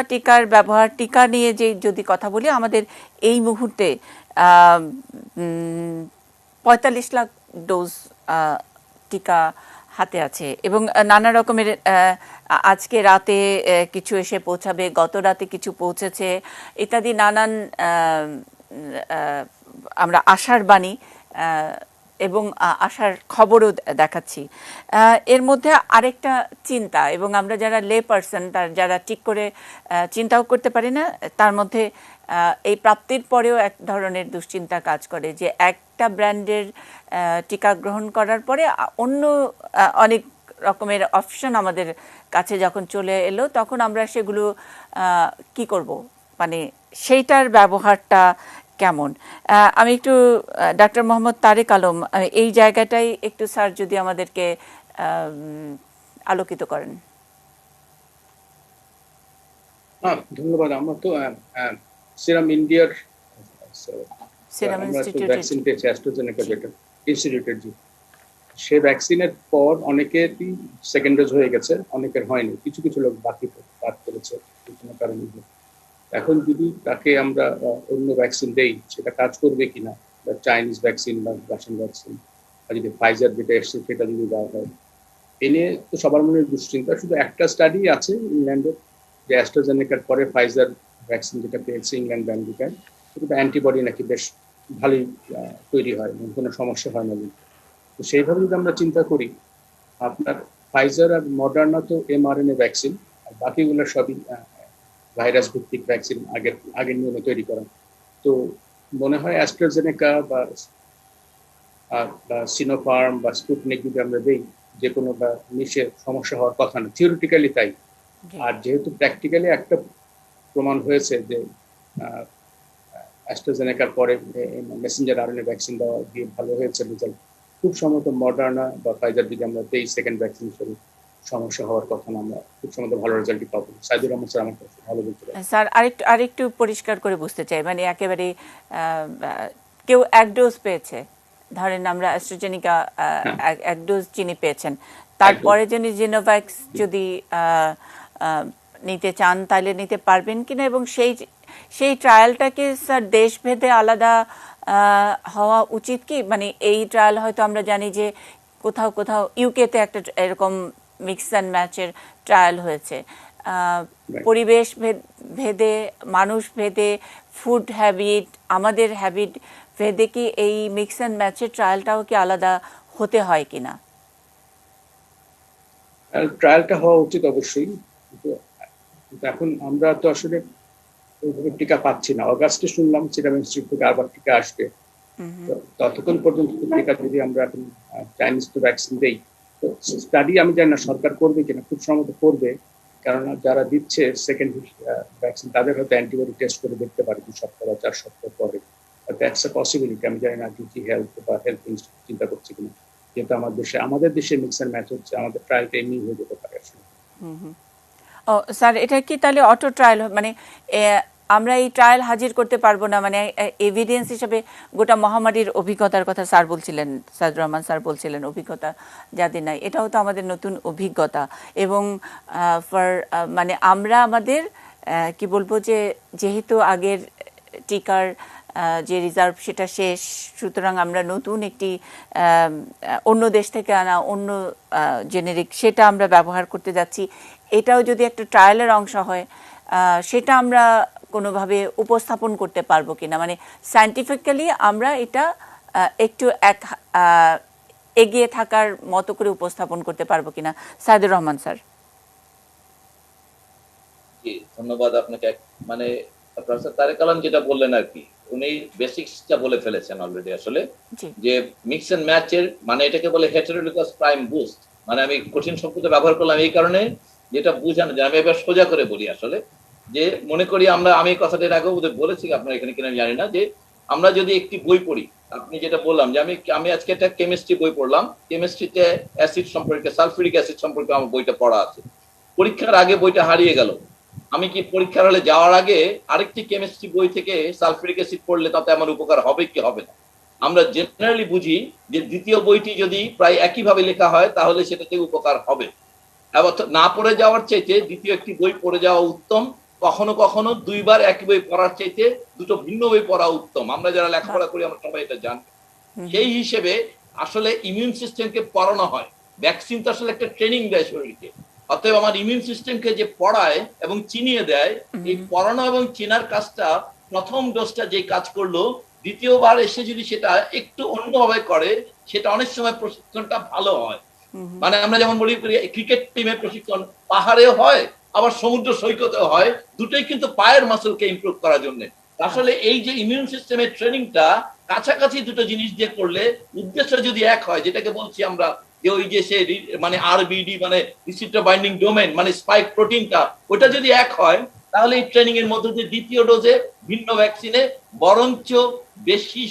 টিকার ব্যবহার, টিকা নিয়ে যে যদি কথা বলি, আমাদের এই মুহূর্তে ৪৫ লাখ ডোজ টিকা হাতে আছে এবং নানা রকমের, আজকে রাতে কিছু এসে পৌঁছাবে, গত রাতে কিছু পৌঁছেছে ইত্যাদি নানান আমরা আশার বাণী এবং আশার খবরও দেখাচ্ছি। এর মধ্যে আরেকটা চিন্তা, এবং আমরা যারা লে পার্সন, যারা ঠিক করে চিন্তাও করতে পারি না, তার মধ্যে এই প্রাপ্তির পরেও এক ধরনের দুশ্চিন্তা কাজ করে যে একটা ব্র্যান্ডের টিকা গ্রহণ করার পরে অন্য অনেক রকমের অপশন আমাদের কাছে যখন চলে এলো, তখন আমরা সেগুলো কি করব, মানে সেইটার ব্যবহারটা কেমন। আমি একটু ডাক্তার মোহাম্মদ তারেক আলম, এই জায়গাটাই একটু স্যার যদি আমাদেরকে আলোকিত করেন। ধন্যবাদ। আমরা তো সিরাম ইন্ডিয়ার সিরাম ভ্যাকসিন পেয়েছি, অ্যাস্ট্রাজেনেকা যেটা ইনস্টিটিউটের, সে ভ্যাকসিনের পর অনেকেরই সেকেন্ড ডোজ হয়ে গেছে, অনেকের হয়নি, কিছু কিছু লোক বাকি বাদ করেছে বিভিন্ন কারণে। এখন যদি তাকে আমরা অন্য ভ্যাকসিন দেই, সেটা কাজ করবে কিনা, বা চাইনিজ ভ্যাকসিন বা রাশিয়ান ভ্যাকসিন, বা যদি ফাইজার যেটা এসছে সেটা যদি দেওয়া হয়, এ নিয়ে তো সবার মনে দুশ্চিন্তা। শুধু একটা স্টাডি আছে ইংল্যান্ডের, যে অ্যাস্ট্রাজেনেকার পরে ফাইজার ভ্যাকসিন যেটা পেয়েছে ইংল্যান্ড আমেরিকায়, সেটা অ্যান্টিবডি নাকি বেশ ভালোই তৈরি হয়, কোনো সমস্যা হয় না। তো সেইভাবে যদি আমরা চিন্তা করি, আপনার ফাইজার আর মডার্না তো mRNA ভ্যাকসিন, আর বাকিগুলো সবই ভাইরাস ভিত্তিক ভ্যাকসিন, আগের নিয়মে তৈরি করা। তো মনে হয় অ্যাস্ট্রাজেনেকা বা সিনোফার্ম বা স্পুটনিক যদি আমরা দেই, যে কোনো বা নিশে সমস্যা হওয়ার কথা না, থিওরিটিক্যালি তাই। আর যেহেতু প্র্যাকটিক্যালি একটা প্রমাণ হয়েছে যে অ্যাস্ট্রাজেনেকার পরে মেসেঞ্জার আরএনএ ভ্যাকসিন দেওয়া দিয়ে ভালো হয়েছে রেজাল্ট, খুব সম্ভবত মডার্না বা ফাইজার যদি আমরা দেই সেকেন্ড ভ্যাকসিন হিসেবে, সমস্যা হওয়ার কথা না, আমরা খুব সম্ভবত ভালো রেজাল্টই পাবো। সাইদুর রহমান স্যার আমার কাছে ভালো বলতে পারেন। স্যার, আরেকটু পরিষ্কার করে বুঝতে চাই, মানে একেবারে কেউ এক ডোজ পেয়েছে, ধরেন আমরা অ্যাস্ট্রাজেনিকা এক ডোজ যিনি পেয়েছেন, তারপরে যিনি জিনোভ্যাক্স যদি নিতে চান তাহলে নিতে পারবেন কিনা, এবং সেই ট্রায়ালটাকে স্যার দেশভেদে আলাদা হওয়া উচিত কি? মানে এই ট্রায়াল হয়তো আমরা জানি যে কোথাও ইউকেতে একটা এরকম মিক্স অ্যান্ড ম্যাচের ট্রায়াল হয়েছে, পরিবেশ ভেদে, মানুষ ভেদে, ফুড হ্যাবিট, আমাদের হ্যাবিট ভেদে কি এই মিক্স অ্যান্ড ম্যাচের ট্রায়ালটাও কি আলাদা হতে হয় কিনা? ট্রায়ালটা হওয়া উচিত অবশ্যই, কিন্তু কিন্তু এখন আমরা তো আসলে ওইভাবে টিকা পাচ্ছি না। অগাস্টে শুনলাম সিরাম ইনস্টিটিউট থেকে আবার টিকা আসবে। তো ততক্ষণ পর্যন্ত টিকা যদি আমরা এখন চাইনিজ তো ভ্যাকসিন দেই, তো স্টাডি আমি জানি না সরকার করবে কিনা, খুব সম্ভবত করবে, কেননা যারা দিচ্ছে সেকেন্ড ভ্যাকসিন তাদের হয়তো অ্যান্টিবডি টেস্ট করে দেখতে পারে 2 সপ্তাহ বা 4 সপ্তাহ পরে। That's a possibility. আমি জানি না ডিজি হেলথ বা হেলথ ইনস্টিটিউট চিন্তা করছে কিনা, যেহেতু আমাদের দেশে মিক্স অ্যান্ড ম্যাচ হচ্ছে, আমাদের ট্রায়ালটা এমনি হয়ে যেতে পারে আসলে। ও স্যার, এটা কি তাহলে অটো ট্রায়াল, মানে আমরা এই ট্রায়াল হাজির করতে পারবো না, মানে এভিডেন্স হিসেবে গোটা মহামারীর অভিজ্ঞতার কথা স্যার বলছিলেন, সাইদুর রহমান স্যার বলছিলেন অভিজ্ঞতা যাদের নাই, এটাও তো আমাদের নতুন অভিজ্ঞতা। এবং মানে আমরা আমাদের কি বলবো, যে যেহেতু আগের টিকার যে রিজার্ভ সেটা শেষ, সুতরাং আমরা নতুন একটি অন্য দেশ থেকে আনা অন্য জেনেরিক সেটা আমরা ব্যবহার করতে যাচ্ছি। এটাও যদি একটা ট্রায়ালের অংশ হয়, সেটা আমরা কোনোভাবে উপস্থাপন করতে পারবো কিনা, মানে সায়েন্টিফিক্যালি আমরা এটা একটু এগিয়ে থাকার মতো করে উপস্থাপন করতে পারবো কিনা। সাইদুর রহমান স্যার। জি, ধন্যবাদ আপনাকে। মানে প্রফেসর তারেক আলম যেটা বললেন আর কি, উনি বেসিক্সটা বলে ফেলেছেন অলরেডি আসলে, যে মিক্স এন্ড ম্যাচের মানে এটাকে বলে হেটেরোলিগাস প্রাইম বুস্ট। মানে আমি কঠিন শব্দটা ব্যবহার করলাম এই কারণে, যেটা বুঝানো যায়, আমি এবার সোজা করে বলি আসলে, যে মনে করি আমি কথাটা এর আগেও বলেছি আপনার এখানে কিনা জানি না, যে আমরা যদি একটি বই পড়ি, আপনি যেটা বললাম যে আমি আজকে একটা কেমিস্ট্রি বই পড়লাম, কেমিস্ট্রিতে অ্যাসিড সম্পর্কে, সালফিউরিক অ্যাসিড সম্পর্কে আমার বইটা পড়া আছে, পরীক্ষার আগে বইটা হারিয়ে গেল, আমি কি পরীক্ষার হলে যাওয়ার আগে আরেকটি কেমিস্ট্রি বই থেকে সালফিউরিক অ্যাসিড পড়লে তাতে আমার উপকার হবে কি হবে না? আমরা জেনারেলি বুঝি যে দ্বিতীয় বইটি যদি প্রায় একইভাবে লেখা হয় তাহলে সেটাতে উপকার হবে, না পড়ে যাওয়ার চাইতে দ্বিতীয় একটি বই পড়ে যাওয়া উত্তম। কখনো কখনো 2 বার একই বই পড়ার চাইতে 2টো ভিন্ন বই পড়া উত্তম। আমরা যারা লেখাপড়া করি আমরা সবাই এটা জানি। সেই হিসেবে আসলে ইমিউন সিস্টেমকে পড়ানো হয়, ভ্যাকসিন তো আসলে একটা ট্রেনিং দেয় শরীরকে। অতএব আমার ইমিউন সিস্টেমকে যে পড়ায় এবং চিনিয়ে দেয়, এই পড়ানো এবং চেনার কাজটা, প্রথম ডোজটা যে কাজ করলো, দ্বিতীয়বার এসে যদি সেটা একটু অন্যভাবে করে, সেটা অনেক সময় প্রশিক্ষণটা ভালো হয়। মানে আমরা যেমন বলি ক্রিকেট টিমের প্রশিক্ষণ পাহাড়েও হয়, আবার সমুদ্র সৈকতেও হয়, দুটোই কিন্তু পায়ের মাসলকে ইমপ্রুভ করার জন্য। আসলে এই যে ইমিউন সিস্টেমের ট্রেনিংটা কাছাকাছি দুটো জিনিস দিয়ে করলে, উদ্দেশ্য যদি এক হয়, যেটাকে বলছি আমরা যে ওই যে সে মানে আরবিডি মানে রিসিপ্টর বাইন্ডিং ডোমেন মানে স্পাইক প্রোটিনটা, ওটা যদি এক হয়, তাহলে এই ট্রেনিং এর মধ্যে দিয়ে দ্বিতীয় ডোজে ভিন্ন ভ্যাকসিনে বরঞ্চ বেশি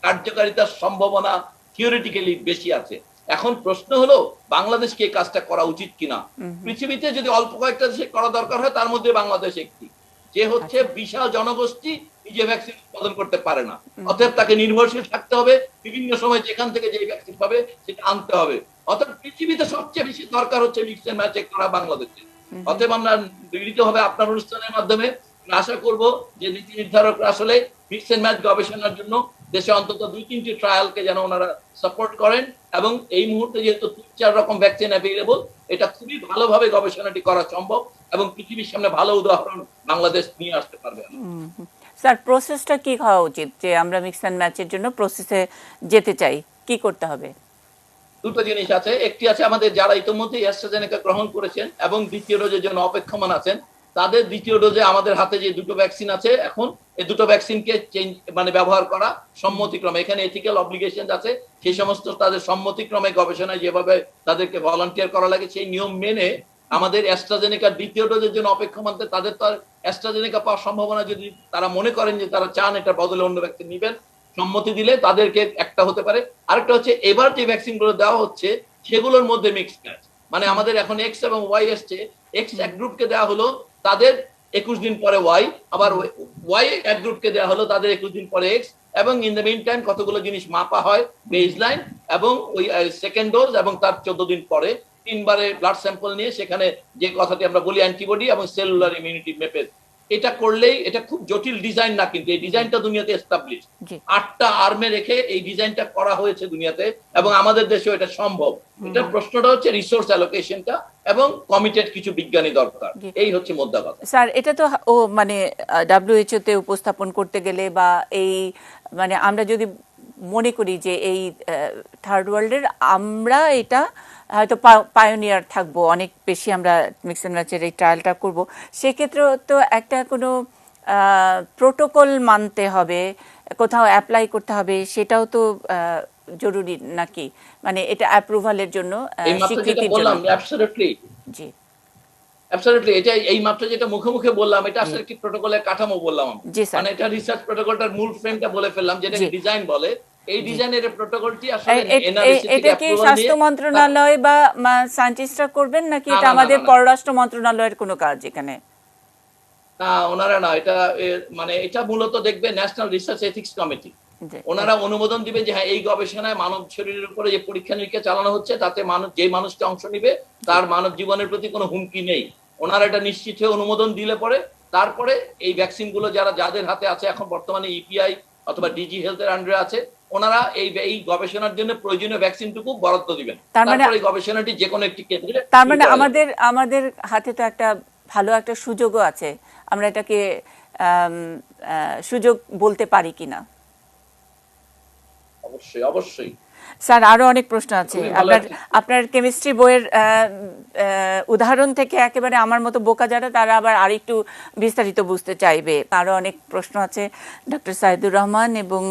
কার্যকারিতার সম্ভাবনা থিওরিটিক্যালি বেশি আছে। এখন প্রশ্ন হলো বাংলাদেশকে এই কাজটা করা উচিত কিনা। পৃথিবীতে যদি অল্প কয়েকটা দেশে করা দরকার হয়, তার মধ্যে বাংলাদেশ একটি, যে হচ্ছে বিশাল জনগোষ্ঠী নিজে ভ্যাকসিন উৎপাদন করতে পারে না, অতএব তাকে নির্ভরশীল থাকতে হবে, বিভিন্ন সময় যেখান থেকে যে ভ্যাকসিন পাবে সেটা আনতে হবে। অতএব পৃথিবীতে সবচেয়ে বেশি দরকার হচ্ছে মিক্স এন্ড ম্যাচ করা বাংলাদেশে। অতএব আমরা মিলিত হবে আপনার অনুষ্ঠানের মাধ্যমে আশা করব যে নীতি নির্ধারকরা আসলে মিক্স এন্ড ম্যাচ গবেষণার জন্য দেশে অন্তত 2-3টি ট্রায়ালকে যেন ওনারা সাপোর্ট করেন, এবং এই মুহূর্তে যেহেতু 3-4 রকম ভ্যাকসিন অ্যাভেলেবল, এটা খুবই ভালোভাবে গবেষণাটি করা সম্ভব এবং পৃথিবীর সামনে ভালো উদাহরণ বাংলাদেশ নিয়ে আসতে পারবে। স্যার, প্রসেসটা কি হওয়া উচিত, যে আমরা মিক্স এন্ড ম্যাচের জন্য প্রসেসে যেতে চাই, কি করতে হবে? দুটো জিনিস আছে। একটি আছে আমাদের যারা ইতিমধ্যে অ্যাস্ট্রাজেনেকা গ্রহণ করেছেন এবং দ্বিতীয় ডোজের জন্য অপেক্ষমান আছেন, তাদের দ্বিতীয় ডোজে আমাদের হাতে যে দুটো ভ্যাকসিন আছে এখন, এই দুটো ভ্যাকসিনকে মানে ব্যবহার করা সম্মতিক্রমে, এখানে এথিক্যাল অব্লিগেশন আছে, সেই সমস্ত তাদের সম্মতিক্রমে গবেষণায় যেভাবে তাদেরকে ভলান্টিয়ার করা লাগে সেই নিয়ম মেনে আমাদের অ্যাস্ট্রাজেনেকার দ্বিতীয় ডোজের জন্য অপেক্ষমানতে তাদের তো অ্যাস্ট্রাজেনেকা পাওয়ার সম্ভাবনা, যদি তারা মনে করেন যে তারা চান এটার বদলে অন্য ভ্যাকসিন নেবেন, সম্মতি দিলে তাদেরকে একটা হতে পারে। আরেকটা হচ্ছে এবার যে ভ্যাকসিন গুলো দেওয়া হচ্ছে সেগুলোর মধ্যে মিক্স ম্যাচ, মানে আমাদের এখন এক্স এবং ওয়াই এসছে, এক্স এক গ্রুপকে দেওয়া হলো, তাদের 21 দিন পরে ওয়াই, আবার ওয়াই এক গ্রুপকে দেওয়া হলো, তাদের 21 দিন পরে এক্স, এবং ইন দ্য মিন টাইম কতগুলো জিনিস মাপা হয়, বেসলাইন এবং ওই সেকেন্ড ডোজ এবং তার 14 দিন পরে 3 বারে ব্লাড স্যাম্পল নিয়ে সেখানে যে কথাটি আমরা বলি অ্যান্টিবডি এবং সেলুলার ইমিউনিটি মেপে, এটা করলেই, এটা খুব জটিল ডিজাইন না, কিন্তু এই ডিজাইনটা দুনিয়াতে এস্টাবলিশ, 8টা আর্মে রেখে এই ডিজাইনটা করা হয়েছে দুনিয়াতে, এবং আমাদের দেশেও এটা সম্ভব। এটা প্রশ্নটা হচ্ছে রিসোর্স অ্যালোকেশনটা এবং কমিটেড কিছু বিজ্ঞানী দরকার, এই হচ্ছে মোদ্দা কথা। স্যার, এটা তো মানে WHO তে উপস্থাপন করতে গেলে, বা এই মানে আমরা যদি মনে করি যে এই থার্ড ওয়ার্ল্ডের আমরা এটা হয়তো পায়োনিয়ার থাকবো, অনেক বেশি আমরা মিক্স অ্যান্ড ম্যাচের এই ট্রায়ালটা করব, সেক্ষেত্রে তো একটা কোনো প্রোটোকল মানতে হবে, কোথাও অ্যাপ্লাই করতে হবে, সেটাও তো জরুরি নাকি? মানে এটা অ্যাপ্রুভালের জন্য, এই মাত্র যেটা স্বীকৃতির জন্য। বললাম অ্যাবসলিউটলি, জি অ্যাবসলিউটলি, এটা এই মাত্র যেটা মুখে মুখে বললাম এটা আসলে কি প্রোটোকলের কাঠামো বললাম আমি। জি স্যার। মানে এটা রিসার্চ প্রোটোকলটার মূল ফ্রেমটা বলে ফেললাম, যেটাকে জি। ডিজাইন বলে। এই ডিজাইনের প্রোটোকলটি আসলে এনআরএসি থেকে এটা কি অ্যাপ্রুভাল স্বাস্থ্য দিয়ে মন্ত্রণালয় বা সায়েন্টিস্টরা করবেন, নাকি না এটা না না আমাদের না না পররাষ্ট্র মন্ত্রণালয়ের কোনো কাজ এখানে? না, ওনারা না, এটা মানে এটা মূলত দেখবে ন্যাশনাল রিসার্চ এথিক্স কমিটি। জি, ওনারা অনুমোদন দিবে যে হ্যাঁ এই গবেষণায় মানব শরীরের উপরে যে পরীক্ষা নিরীক্ষা চালানো হচ্ছে তাতে যে মানুষটা অংশ নিবে তার মানব জীবনের প্রতি কোনো হুমকি নেই। ওনারা এটা নিশ্চিত হয়ে অনুমোদন দিলে পরে তারপরে এই ভ্যাকসিন গুলো যাদের হাতে আছে এখন বর্তমানে ইপিআই অথবা ডিজি হেলথের আন্ডারে আছে, ওনারা এই গবেষণার জন্য প্রয়োজনীয় ভ্যাকসিনটুকু বরাদ্দ দিবেন। তার মানে তারপরে এই গবেষণাটি যে কোনো একটি কেন্দ্রে তার মানে আমাদের হাতে তো একটা ভালো একটা সুযোগও আছে, আমরা এটাকে সুযোগ বলতে পারি কিনা? অবশ্যই অবশ্যই। স্যার, আরো অনেক প্রশ্ন আছে। আপনার কেমিস্ট্রি বইয়ের উদাহরণ থেকে একেবারে আমার মতো বোকা যারা, তারা আবার আরেকটু বিস্তারিত বুঝতে চাইবে। আরো অনেক প্রশ্ন আছে। ডক্টর সাইদুর রহমান এবং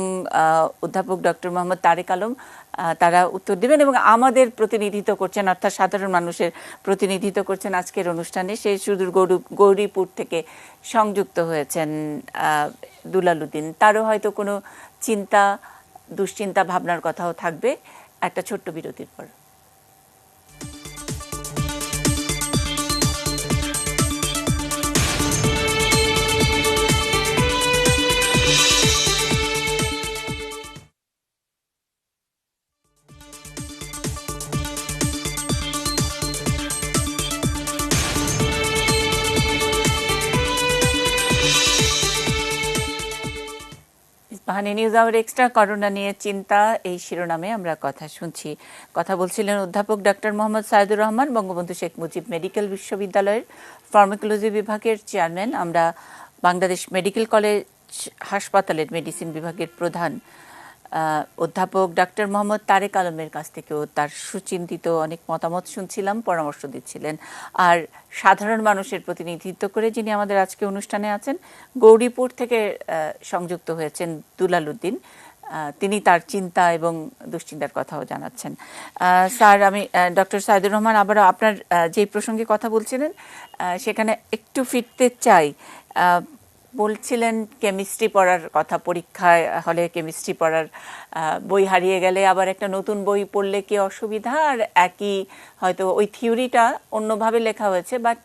অধ্যাপক ডক্টর মোহাম্মদ তারেক আলম তারা উত্তর দেবেন এবং আমাদের প্রতিনিধিত্ব করছেন, অর্থাৎ সাধারণ মানুষের প্রতিনিধিত্ব করছেন আজকের অনুষ্ঠানে। সেই সুদূর গৌরীপুর থেকে সংযুক্ত হয়েছেন দুলালউদ্দিন। তারও হয়তো কোনো চিন্তা, দুশ্চিন্তা, ভাবনার কথাও থাকবে একটা ছোট্ট বিরতির পর। Ispahani news hour extra, corona নিয়ে চিন্তা, এই শিরোনামে আমরা কথা শুনছি। কথা বলছিলেন অধ্যাপক ডক্টর মোহাম্মদ সাইদুর রহমান, বঙ্গবন্ধু শেখ মুজিব মেডিকেল বিশ্ববিদ্যালয়ের ফার্মাকোলজি বিভাগের চেয়ারম্যান। আমরা বাংলাদেশ মেডিকেল কলেজ হাসপাতালের মেডিসিন বিভাগের প্রধান অধ্যাপক ডক্টর মোহাম্মদ তারেক আলমের কাছ থেকেও তার সুচিন্তিত অনেক মতামত শুনছিলাম, পরামর্শ দিচ্ছিলেন। আর সাধারণ মানুষের প্রতিনিধিত্ব করে যিনি আমাদের আজকে অনুষ্ঠানে আছেন, গৌরীপুর থেকে সংযুক্ত হয়েছেন দুলালউদ্দিন, তিনি তার চিন্তা এবং দুশ্চিন্তার কথাও জানাচ্ছেন। স্যার, আমি ডক্টর সাইদুর রহমান আবারও আপনার যে প্রসঙ্গে কথা বলছিলেন সেখানে একটু ফিরতে চাই। বলছিলেন কেমিস্ট্রি পড়ার কথা, পরীক্ষায় হলে কেমিস্ট্রি পড়ার বই হারিয়ে গেলে আবার একটা নতুন বই পড়লে কি অসুবিধা, আর একই হয়তো ওই থিওরিটা অন্যভাবে লেখা হয়েছে বাট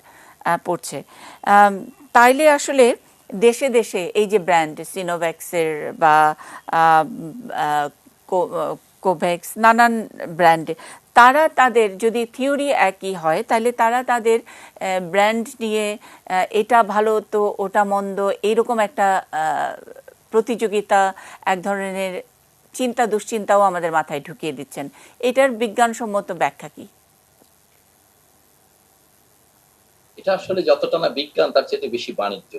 পড়ছে। তাইলে আসলে দেশে দেশে এই যে ব্র্যান্ড সিনোভ্যাক্সের বা কোভ্যাক্স, নানান ব্র্যান্ড, তারা তাদের যদি থিওরি একই হয় তাহলে তারা তাদের ব্র্যান্ড নিয়ে এটা ভালো তো ওটা মন্দ, এইরকম একটা প্রতিযোগিতা, এক ধরনের চিন্তা দুশ্চিন্তাও আমাদের মাথায় ঢুকিয়ে দিচ্ছেন। এটার বিজ্ঞানসম্মত ব্যাখ্যা কি? এটা আসলে যতটা না বিজ্ঞান তার চেয়ে বেশি বাণিজ্য।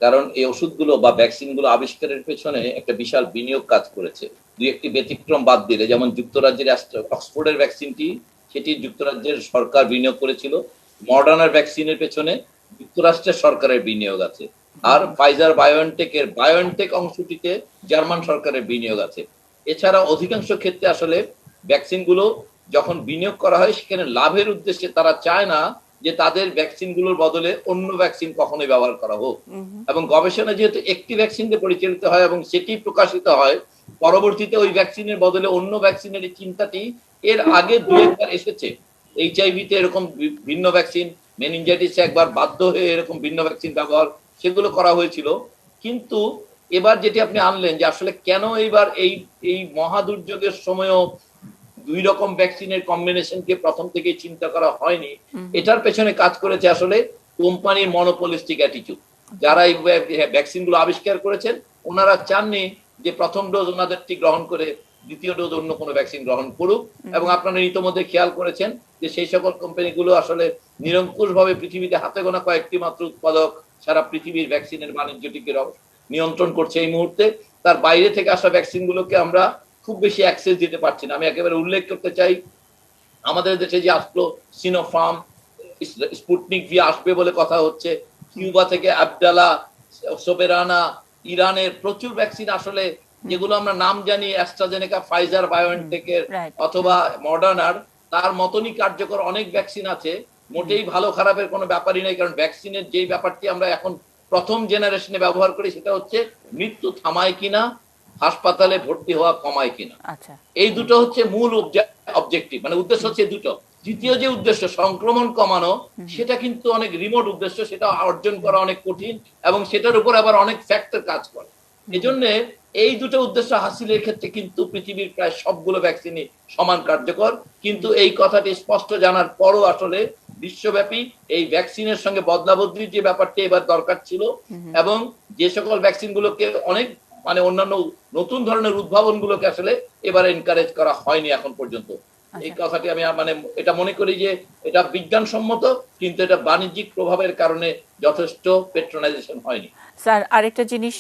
কারণ এই ওষুধগুলো বা ভ্যাকসিনগুলো আবিষ্কারের পেছনে একটা বিশাল বিনিয়োগ কাজ করেছে। দুই একটি ব্যতিক্রম বাদ দিলে, যেমন যুক্তরাজ্যের অক্সফোর্ডের ভ্যাকসিনটি, সেটি যুক্তরাজ্যের সরকার বিনিয়োগ করেছিল। মডার্নার ভ্যাকসিনের পেছনে যুক্তরাষ্ট্রের সরকারের বিনিয়োগ আছে। আর ফাইজার বায়োএনটেক অংশটিতে জার্মান সরকারের বিনিয়োগ আছে। এছাড়া অধিকাংশ ক্ষেত্রে আসলে ভ্যাকসিনগুলো যখন বিনিয়োগ করা হয় সেখানে লাভের উদ্দেশ্যে তারা চায় না যে তাদের ভ্যাকসিনগুলোর বদলে অন্য ভ্যাকসিন কখনোই ব্যবহার করা হোক। এবং গবেষণা যেহেতু একটি ভ্যাকসিন দিয়ে পরিচালিত হয় এবং সেটি প্রকাশিত হয়, পরবর্তীতে ওই ভ্যাকসিনের বদলে অন্য ভ্যাকসিনের চিন্তাটি এর আগে দু একবার এসেছে। এইচআইভিতে এরকম ভিন্ন ভ্যাকসিন, মেনিনজাইটিসে একবার বাধ্য হয়ে এরকম ভিন্ন ভ্যাকসিন ব্যবহার, সেগুলো করা হয়েছিল। কিন্তু এবার যেটি আপনি আনলেন যে আসলে কেন এইবার এই মহাদুর্যোগের সময়ও দুই রকম ভ্যাকসিনের কম্বিনেশনকে প্রথম থেকে চিন্তা করা হয়নি, এটার পেছনে কাজ করেছে আসলে কোম্পানির মনোপলিস্টিক অ্যাটিটিউড। যারা এই ভ্যাকসিন গুলো আবিষ্কার করেছেন ওনারা চাননি যে প্রথম ডোজ ওনাদেরটি গ্রহণ করে দ্বিতীয় ডোজ অন্য কোনো ভ্যাকসিন গ্রহণ করুক। এবং আপনারা ইতিমধ্যে খেয়াল করেছেন যে সেই সকল কোম্পানিগুলো আসলে নিরঙ্কুশ ভাবে পৃথিবীতে হাতে গোনা কয়েকটি মাত্র উৎপাদক সারা পৃথিবীর ভ্যাকসিনের বাণিজ্যটিকে নিয়ন্ত্রণ করছে এই মুহূর্তে। তার বাইরে থেকে আসা ভ্যাকসিন গুলোকে আমরা খুব বেশি অ্যাক্সেস দিতে পারছি না। আমি একেবারে উল্লেখ করতে চাই, আমাদের দেশে যে আসলো সিনোফার্ম, স্পুটনিক ভি আসবে বলে কথা হচ্ছে, কিউবা থেকে আবডালা, সোবেরানা, ইরানের প্রচুর ভ্যাকসিন আসলে যেগুলো আমরা নাম জানি অ্যাস্ট্রাজেনেকা, ফাইজার, বায়োএনটেকের রাইট। অথবা মডার্নার, তার মতনই কার্যকর অনেক ভ্যাকসিন আছে। মোটেই ভালো খারাপের কোনো ব্যাপারই নেই, কারণ ভ্যাকসিনের যেই ব্যাপারটি আমরা এখন প্রথম জেনারেশনে ব্যবহার করি সেটা হচ্ছে মৃত্যু থামায় কিনা, হাসপাতালে ভর্তি হওয়া কমায় কিনা। আচ্ছা, এই দুটো হচ্ছে মূল অবজেক্টিভ, মানে উদ্দেশ্য হচ্ছে দুটো। দ্বিতীয় যে উদ্দেশ্য সংক্রমণ কমানো, সেটা কিন্তু অনেক রিমোট উদ্দেশ্য, সেটা অর্জন করা অনেক কঠিন এবং সেটার উপর আবার অনেক ফ্যাক্টর কাজ করে। এজন্য এই দুটো উদ্দেশ্য হাসিলের ক্ষেত্রে কিন্তু পৃথিবীর প্রায় সবগুলো ভ্যাকসিনই সমান কার্যকর। কিন্তু এই কথাটি স্পষ্ট জানার পরও আসলে বিশ্বব্যাপী এই ভ্যাকসিনের সঙ্গে বদলাবদলির যে ব্যাপারটি এবার দরকার ছিল, এবং যে সকল ভ্যাকসিন গুলোকে অনেক মানে অন্যান্য নতুন ধরনের উদ্ভাবন গুলোকে আসলে এবার এনকারেজ করা হয়নি এখন পর্যন্ত। এই কথাটি আমি মানে এটা মনে করি যে এটা বিজ্ঞানসম্মত, কিন্তু এটা বাণিজ্যিক প্রভাবের কারণে যথেষ্ট পেট্রোনাইজেশন হয়নি। স্যার আরেকটা জিনিস,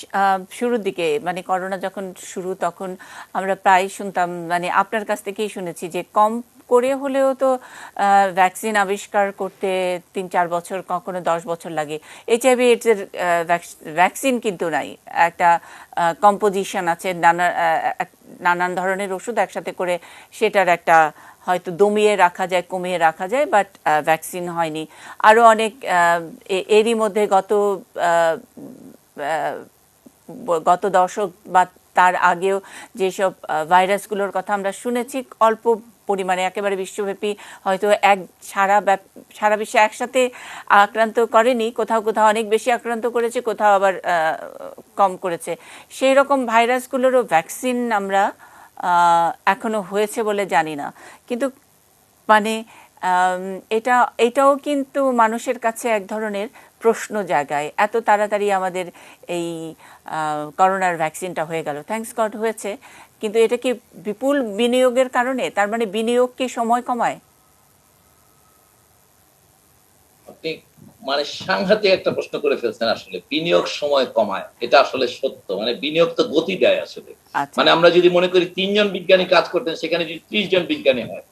শুরুর দিকে মানে করোনা যখন শুরু তখন আমরা প্রায় শুনতাম, মানে আপনার কাছ থেকেই শুনেছি যে কম করে হলেও তো ভ্যাকসিন আবিষ্কার করতে ৩-৪ বছর, কখনো 10 বছর লাগে। HIV AIDS এর ভ্যাকসিন কিন্তু নাই, একটা কম্পোজিশন আছে, নানান ধরনের ওষুধ একসাথে করে সেটার একটা হয়তো দমিয়ে রাখা যায়, কমিয়ে রাখা যায়, বাট ভ্যাকসিন হয়নি। আরও অনেক এরই মধ্যে গত দশক বা তার আগেও যেসব ভাইরাসগুলোর কথা আমরা শুনেছি অল্প পরিমাণে, একেবারে বিশ্বব্যাপী হয়তো সারা বিশ্বে একসাথে আক্রান্ত করেনি, কোথাও কোথাও অনেক বেশি আক্রান্ত করেছে, কোথাও আবার কম করেছে। সেই রকম ভাইরাসগুলোরও ভ্যাকসিন আমরা এখনো হয়েছে বলে জানি না। কিন্তু মানে এটাও কিন্তু মানুষের কাছে এক ধরনের প্রশ্ন জাগায়, এত তাড়াতাড়ি আমাদের এই করোনার ভ্যাকসিনটা হয়ে গেল, থ্যাঙ্কস গড হয়েছে, কিন্তু এটা কি বিপুল বিনিয়োগের কারণে? তার মানে বিনিয়োগ কি সময় কমায়? আপনি মানে সাংঘাতিক একটা প্রশ্ন করে ফেলছেন। আসলে বিনিয়োগ সময় কমায়, এটা আসলে সত্য। মানে বিনিয়োগ তো গতি দেয় আসলে। মানে আমরা যদি মনে করি 3 জন বিজ্ঞানী কাজ করতেন, সেখানে যদি 30 জন বিজ্ঞানী হয়,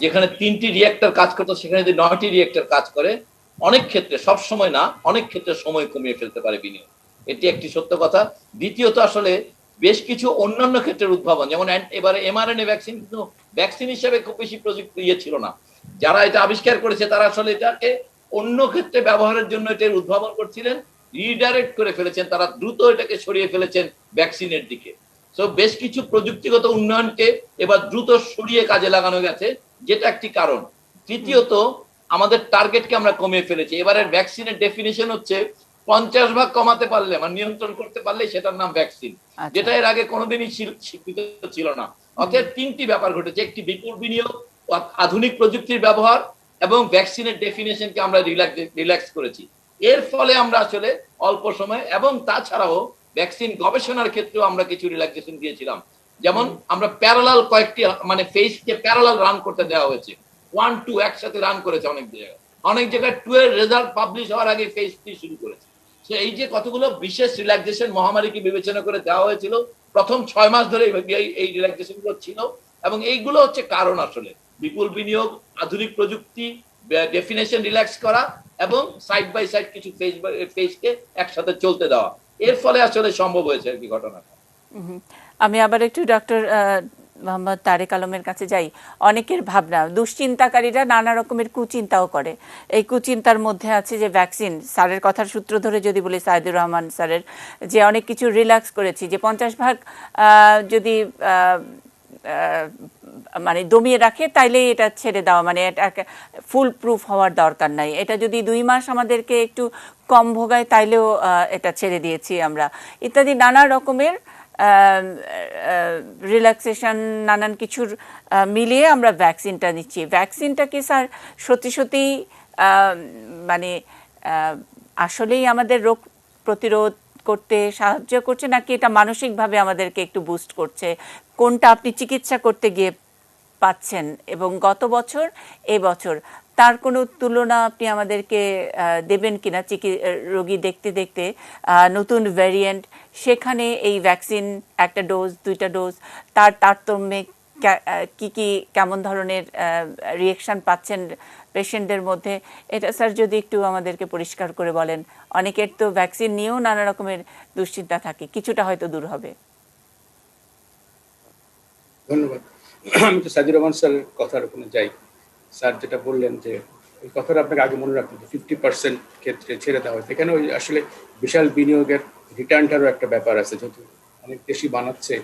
যেখানে 3টি রিয়েক্টর কাজ করতো সেখানে যদি 9টি রিয়েক্টর কাজ করে, অনেক ক্ষেত্রে, সব সময় না, অনেক ক্ষেত্রে সময় কমিয়ে ফেলতে পারে বিনিয়োগ। এটি একটি সত্য কথা। দ্বিতীয়ত আসলে বেশ কিছু অন্যান্য ক্ষেত্রের উদ্ভাবন, যেমন এবারে mRNA ভ্যাকসিন কিন্তু ভ্যাকসিন হিসেবে খুব বেশি প্রযুক্তি ছিল না। যারা এটা আবিষ্কার করেছে তারা আসলে এটাকে অন্য ক্ষেত্রে ব্যবহারের জন্য এটার উদ্ভাবন করছিলেন, রিডাইরেক্ট করে ফেলেছেন, তারা দ্রুত এটাকে সরিয়ে ফেলেছেন ভ্যাকসিনের দিকে। সো বেশ কিছু প্রযুক্তিগত উন্নয়নকে এবার দ্রুত সরিয়ে কাজে লাগানো গেছে, যেটা একটি কারণ। তৃতীয়ত আমাদের টার্গেটকে আমরা কমিয়ে ফেলেছি। এবারের ভ্যাকসিনের ডেফিনিশন হচ্ছে 50 ভাগ কমাতে পারলে, মানে নিয়ন্ত্রণ করতে পারলে সেটার নাম ভ্যাকসিন, যেটা এর আগে কোনোদিনই স্বীকৃত ছিল না। অতএব 3টি ব্যাপার ঘটেছে, একটি বিপুল বিনিয়োগ, আধুনিক প্রযুক্তির ব্যবহার এবং ভ্যাকসিনের ডেফিনেশনকে আমরা রিল্যাক্স করেছি। এর ফলে আমরা আসলে অল্প সময়, এবং তাছাড়াও ভ্যাকসিন গবেষণার ক্ষেত্রেও আমরা কিছু রিল্যাক্সেশন দিয়েছিলাম। যেমন আমরা প্যারালাল কয়েকটি মানে ফেজকে প্যারালাল রান করতে দেওয়া হয়েছে, 1-2 একসাথে রান করেছে অনেক জায়গায় 2 এর রেজাল্ট পাবলিশ হওয়ার আগে ফেজ 3 শুরু করেছে। তো এই যে কতগুলো বিশেষ রিল্যাক্সেশন মহামারীকে বিবেচনা করে দেওয়া হয়েছিল, প্রথম 6 মাস ধরে এই রিল্যাক্সেশন গুলো ছিল, এবং এইগুলো হচ্ছে কারণ আসলে বিপুল বিনিয়োগ, আধুনিক প্রযুক্তি, ডেফিনেশন রিল্যাক্স করা এবং সাইড বাই সাইড কিছু ফেজকে একসাথে চলতে দেওয়া। এর ফলে আসলে সম্ভব হয়েছে আর কি ঘটনাটা। আমি আবার একটু ডক্টর মোহাম্মদ তারেক আলমের কাছে যাই। অনেকের ভাবনা, দুশ্চিন্তাকারীরা নানা রকমের কুচিন্তাও করে। এই কুচিন্তার মধ্যে আছে যে ভ্যাকসিন, স্যারের কথার সূত্র ধরে যদি বলি, সাইদুর রহমান স্যারের, যে অনেক কিছু রিল্যাক্স করেছি, যে 50 ভাগ যদি মানে দমিয়ে রাখে তাইলে এটা ছেড়ে দেওয়া, মানে এটা ফুল প্রুফ হওয়ার দরকার নাই। এটা যদি 2 মাস আমাদেরকে একটু কম ভোগায় তাইলেও এটা ছেড়ে দিয়েছি আমরা, ইত্যাদি নানা রকমের রিল্যাক্সেশন, নানান কিছুর মিলিয়ে আমরা ভ্যাকসিনটা নিচ্ছি। ভ্যাকসিনটা কি স্যার সত্যি সত্যি মানে আসলেই আমাদের রোগ প্রতিরোধ করতে সাহায্য করছে, নাকি এটা মানসিকভাবে আমাদেরকে একটু বুস্ট করছে? কোনটা আপনি চিকিৎসা করতে গিয়ে পাচ্ছেন, এবং গত বছর এবছর তার কোনো তুলনা আপনি আমাদেরকে দেবেন কিনা? রোগী দেখতে দেখতে নতুন ভ্যারিয়েন্ট, সেখানে এই ভ্যাকসিন 1টা ডোজ 2টা ডোজ তার তারতম্যে কি কি কেমন ধরনের রিয়েকশন পাচ্ছেন পেশেন্টদের মধ্যে, এটা স্যার যদি একটু আমাদেরকে পরিষ্কার করে বলেন। অনেকের তো ভ্যাকসিন নিয়েও নানা রকমের দুশ্চিন্তা থাকে, কিছুটা হয়তো দূর হবে। ধন্যবাদ। আমি তো সাজির রহমান স্যারের কথার ওখানে যাই। স্যার যেটা বললেন যে ওই কথাটা আপনাকে আগে মনে রাখতে হবে, 50% ক্ষেত্রে ছেড়ে দেওয়া হয়েছে। এখানে ওই আসলে বিশাল বিনিয়োগের রিটার্নটারও একটা ব্যাপার আছে, যেহেতু অনেক দেশই বানাচ্ছে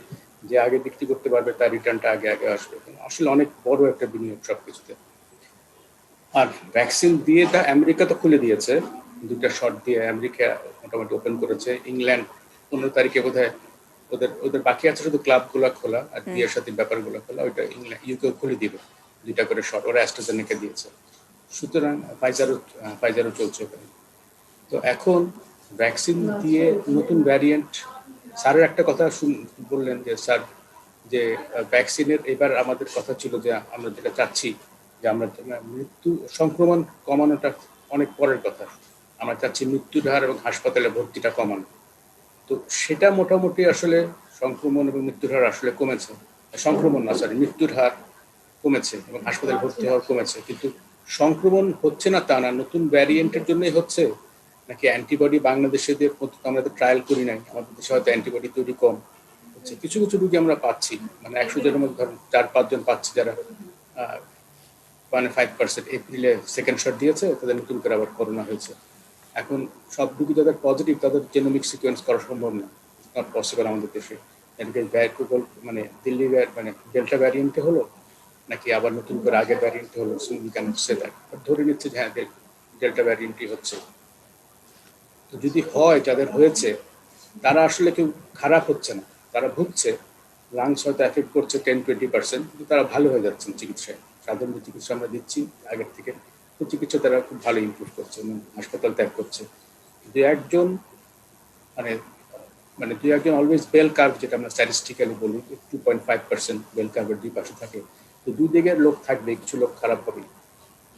যে আগে বিক্রি করতে পারবে, তার রিটার্নটা আগে আগে আসবে। আসলে অনেক বড় একটা বিনিয়োগ সবকিছুতে। আর ভ্যাকসিন দিয়ে তা আমেরিকা তো খুলে দিয়েছে, 2টা শট দিয়ে আমেরিকা মোটামুটি ওপেন করেছে। ইংল্যান্ড 15 তারিখে বোধহয় ওদের ওদের বাকি আছে শুধু ক্লাবগুলো খোলা আর বিয়ের সাথে ব্যাপারগুলো খোলা, ওইটা ইংল্যান্ড ইউকে খুলে দিবে 2টা করে শট, ওরা অ্যাস্ট্রাজেনেকা দিয়েছে। সুতরাং ফাইজারও চলছে ওখানে। তো এখন ভ্যাকসিন দিয়ে নতুন ভ্যারিয়েন্ট, স্যারের একটা কথা বললেন যে স্যার যে ভ্যাকসিনের এবার আমাদের কথা ছিল যে আমরা যেটা চাচ্ছি যে আমরা মৃত্যু সংক্রমণ কমানোটা অনেক পরের কথা, আমরা চাচ্ছি মৃত্যুর হার এবং হাসপাতালে ভর্তিটা কমানো। তো সেটা মোটামুটি আসলে সংক্রমণ এবং মৃত্যুর হার আসলে কমেছে, সংক্রমণ না সরি মৃত্যুর হার কমেছে এবং হাসপাতালে ভর্তি হওয়া কমেছে। কিন্তু সংক্রমণ হচ্ছে না তা না, নতুন ভ্যারিয়েন্টের জন্যই হচ্ছে নাকি অ্যান্টিবডি বাংলাদেশে আমরা তো ট্রায়াল করি নাই, আমাদের দেশে হয়তো অ্যান্টিবডি তৈরি কম হচ্ছে। কিছু কিছু রোগী আমরা পাচ্ছি, মানে 100 জনের মধ্যে ধরুন 4-5 জন পাচ্ছি যারা 5% এপ্রিলে সেকেন্ড শট দিয়েছে, তাদের নতুন করে আবার করোনা হয়েছে। এখন সব রোগী যাদের পজিটিভ তাদের জেনোমিক সিকোয়েন্স করা সম্ভব না, নট পসিবল আমাদের দেশে। মানে দিল্লি মানে ডেল্টা ভ্যারিয়েন্টে হলো নাকি আবার নতুন করে আগের ভ্যারিয়েন্টে হলো, ধরে নিচ্ছে যে হ্যাঁ ডেল্টা ভ্যারিয়েন্টই হচ্ছে। তো যদি হয় যাদের হয়েছে তারা আসলে কেউ খারাপ হচ্ছে না, তারা ভুগছে, লাংস হয়তো এফেক্ট করছে 10-20%, কিন্তু তারা ভালো হয়ে যাচ্ছেন চিকিৎসায়। সাধারণ যে চিকিৎসা আমরা দিচ্ছি আগের থেকে, তো চিকিৎসা তারা খুব ভালো ইমপ্রুভ করছে এবং হাসপাতাল ত্যাগ করছে। দু একজন মানে দু একজন অলওয়েজ বেল কার্ভ, যেটা আমরা স্ট্যাটিস্টিক্যালি বলি 2.5% বেল কার্ভের দুই পাশে থাকে। তো দুই দিকের লোক থাকবে, কিছু লোক খারাপ হবে,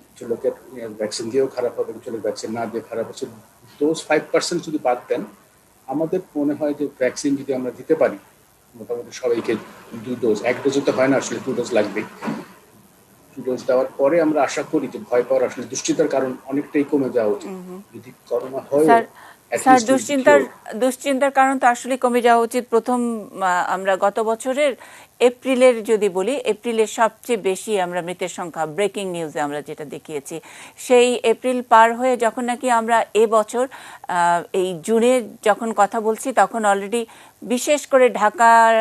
কিছু লোকের ভ্যাকসিন দিয়েও খারাপ হবে, কিছু লোক ভ্যাকসিন না দিয়ে খারাপ হচ্ছে। দোজ 5% যদি বাদ দেন, আমাদের মনে হয় যে ভ্যাকসিন যদি আমরা দিতে পারি মোটামুটি সবাইকে 2 ডোজ, 1 ডোজে তো হয় না, আসলে 2 ডোজ লাগবে। 2 ডোজ দেওয়ার পরে আমরা আশা করি যে ভয় পাওয়ার আসলে দুশ্চিন্তার কারণ অনেকটাই কমে যাওয়া উচিত। যদি করোনা হয় স্যার দুশ্চিন্তার কারণ তো আসলে কমে যাওয়া উচিত। প্রথম আমরা গত বছরের এপ্রিলের যদি বলি, এপ্রিলের সবচেয়ে বেশি আমরা মৃতের সংখ্যা ব্রেকিং নিউজে আমরা যেটা দেখিয়েছি, সেই এপ্রিল পার হয়ে যখন নাকি আমরা এবছর এই জুনে যখন কথা বলছি, তখন অলরেডি বিশেষ করে ঢাকার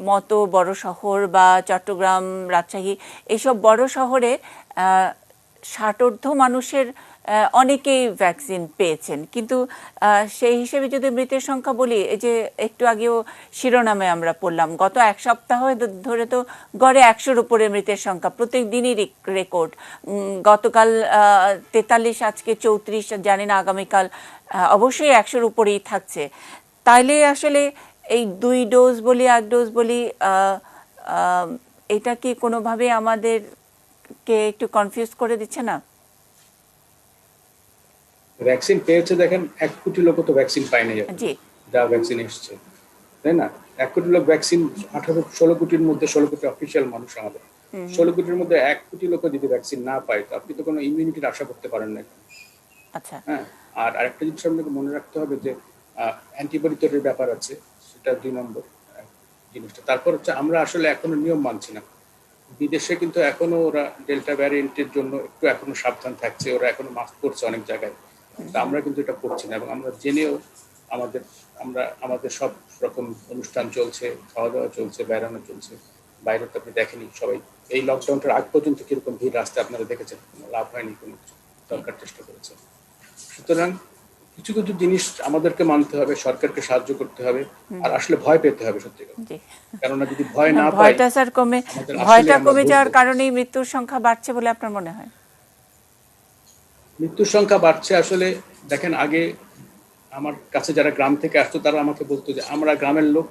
মতো বড় শহর বা চট্টগ্রাম, রাজশাহী, এইসব বড় শহরে 60 মানুষের অনেকেই ভ্যাকসিন পেয়েছেন। কিন্তু সেই হিসেবে যদি মৃতের সংখ্যা বলি, এই যে একটু আগেও শিরোনামে আমরা পড়লাম, গত এক সপ্তাহ ধরে তো গড়ে 100-র উপরে মৃতের সংখ্যা, প্রত্যেক দিনই রেকর্ড। গতকাল 43, আজকে 34, জানি না আগামীকাল অবশ্যই 100-র উপরেই থাকছে। তাইলে আসলে এই 2 ডোজ বলি 1 ডোজ বলি, এটা কি কোনোভাবে আমাদেরকে একটু কনফিউজ করে দিচ্ছে না? ভ্যাকসিন পেয়েছে দেখেন, 1 কোটি লোক তো ভ্যাকসিন পায় না, যা ভ্যাকসিন এসছে, তাই না? 1 কোটি লোক ভ্যাকসিন, 16 কোটির মধ্যে 16 কোটি অফিসিয়াল মানুষ আমাদের, 16 কোটির মধ্যে 1 কোটি লোক যদি ভ্যাকসিন না পায়, তো আপনি তো কোনো ইমিউনিটির আশা করতে পারেন না। আচ্ছা, হ্যাঁ। আর আরেকটা জিনিস আপনাকে মনে রাখতে হবে যে অ্যান্টিবডি তৈরির ব্যাপার আছে, সেটা 2 নম্বর জিনিসটা। তারপর হচ্ছে আমরা আসলে এখনো নিয়ম মানছি না। বিদেশে কিন্তু এখনো ওরা ডেল্টা ভ্যারিয়েন্টের জন্য একটু এখনো সাবধান থাকছে, ওরা এখনো মাস্ক পরছে অনেক জায়গায়, আমরা কিন্তু এটা করছি না। এবং আমরা জেনেও আমাদের সব রকম অনুষ্ঠান চলছে, খাওয়া দাওয়া চলছে, বেড়ানো চলছে, বাইরে তো আপনি দেখেনি সবাই। এই লকডাউনটার আগ পর্যন্ত কিরকম ভিড় রাস্তায় আপনারা দেখেছেন, কোনো লাভ হয়নি, কোনো কিছু সরকার চেষ্টা করেছে। সুতরাং কিছু কিছু জিনিস আমাদেরকে মানতে হবে, সরকারকে সাহায্য করতে হবে, আর আসলে ভয় পেতে হবে সত্যি কথা। কেননা যদি ভয় না পাই, ভয়টা স্যার ভয়টা কমে যাওয়ার কারণেই মৃত্যুর সংখ্যা বাড়ছে বলে আপনার মনে হয়? মৃত্যুর সংখ্যা বাড়ছে আসলে দেখেন, আগে আমার কাছে যারা গ্রাম থেকে আসতো তারা আমাকে বলতো যে আমরা গ্রামের লোক,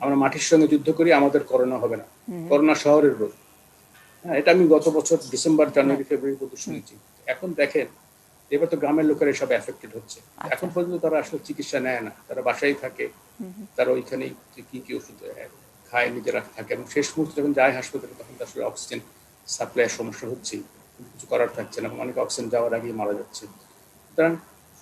আমরা মাটির সঙ্গে যুদ্ধ করি, আমাদের করোনা হবে না, করোনা শহরের রোগ। হ্যাঁ, এটা আমি গত বছর ডিসেম্বর, জানুয়ারি, ফেব্রুয়ারি পর্যন্ত শুনেছি। এখন দেখেন এবার তো গ্রামের লোকেরা এসব এফেক্টেড হচ্ছে। এখন পর্যন্ত তারা আসলে চিকিৎসা নেয় না, তারা বাসায় থাকে, তারা ওইখানেই কি কি ওষুধ খায়, নিজেরা থাকে, এবং শেষ মুহূর্তে যখন যায় হাসপাতালে তখন তো আসলে অক্সিজেন সাপ্লাইয়ের সমস্যা হচ্ছেই, কিছু করার থাকছে না, এবং অনেক অক্সিজেন যাওয়ার আগেই মারা যাচ্ছে। সুতরাং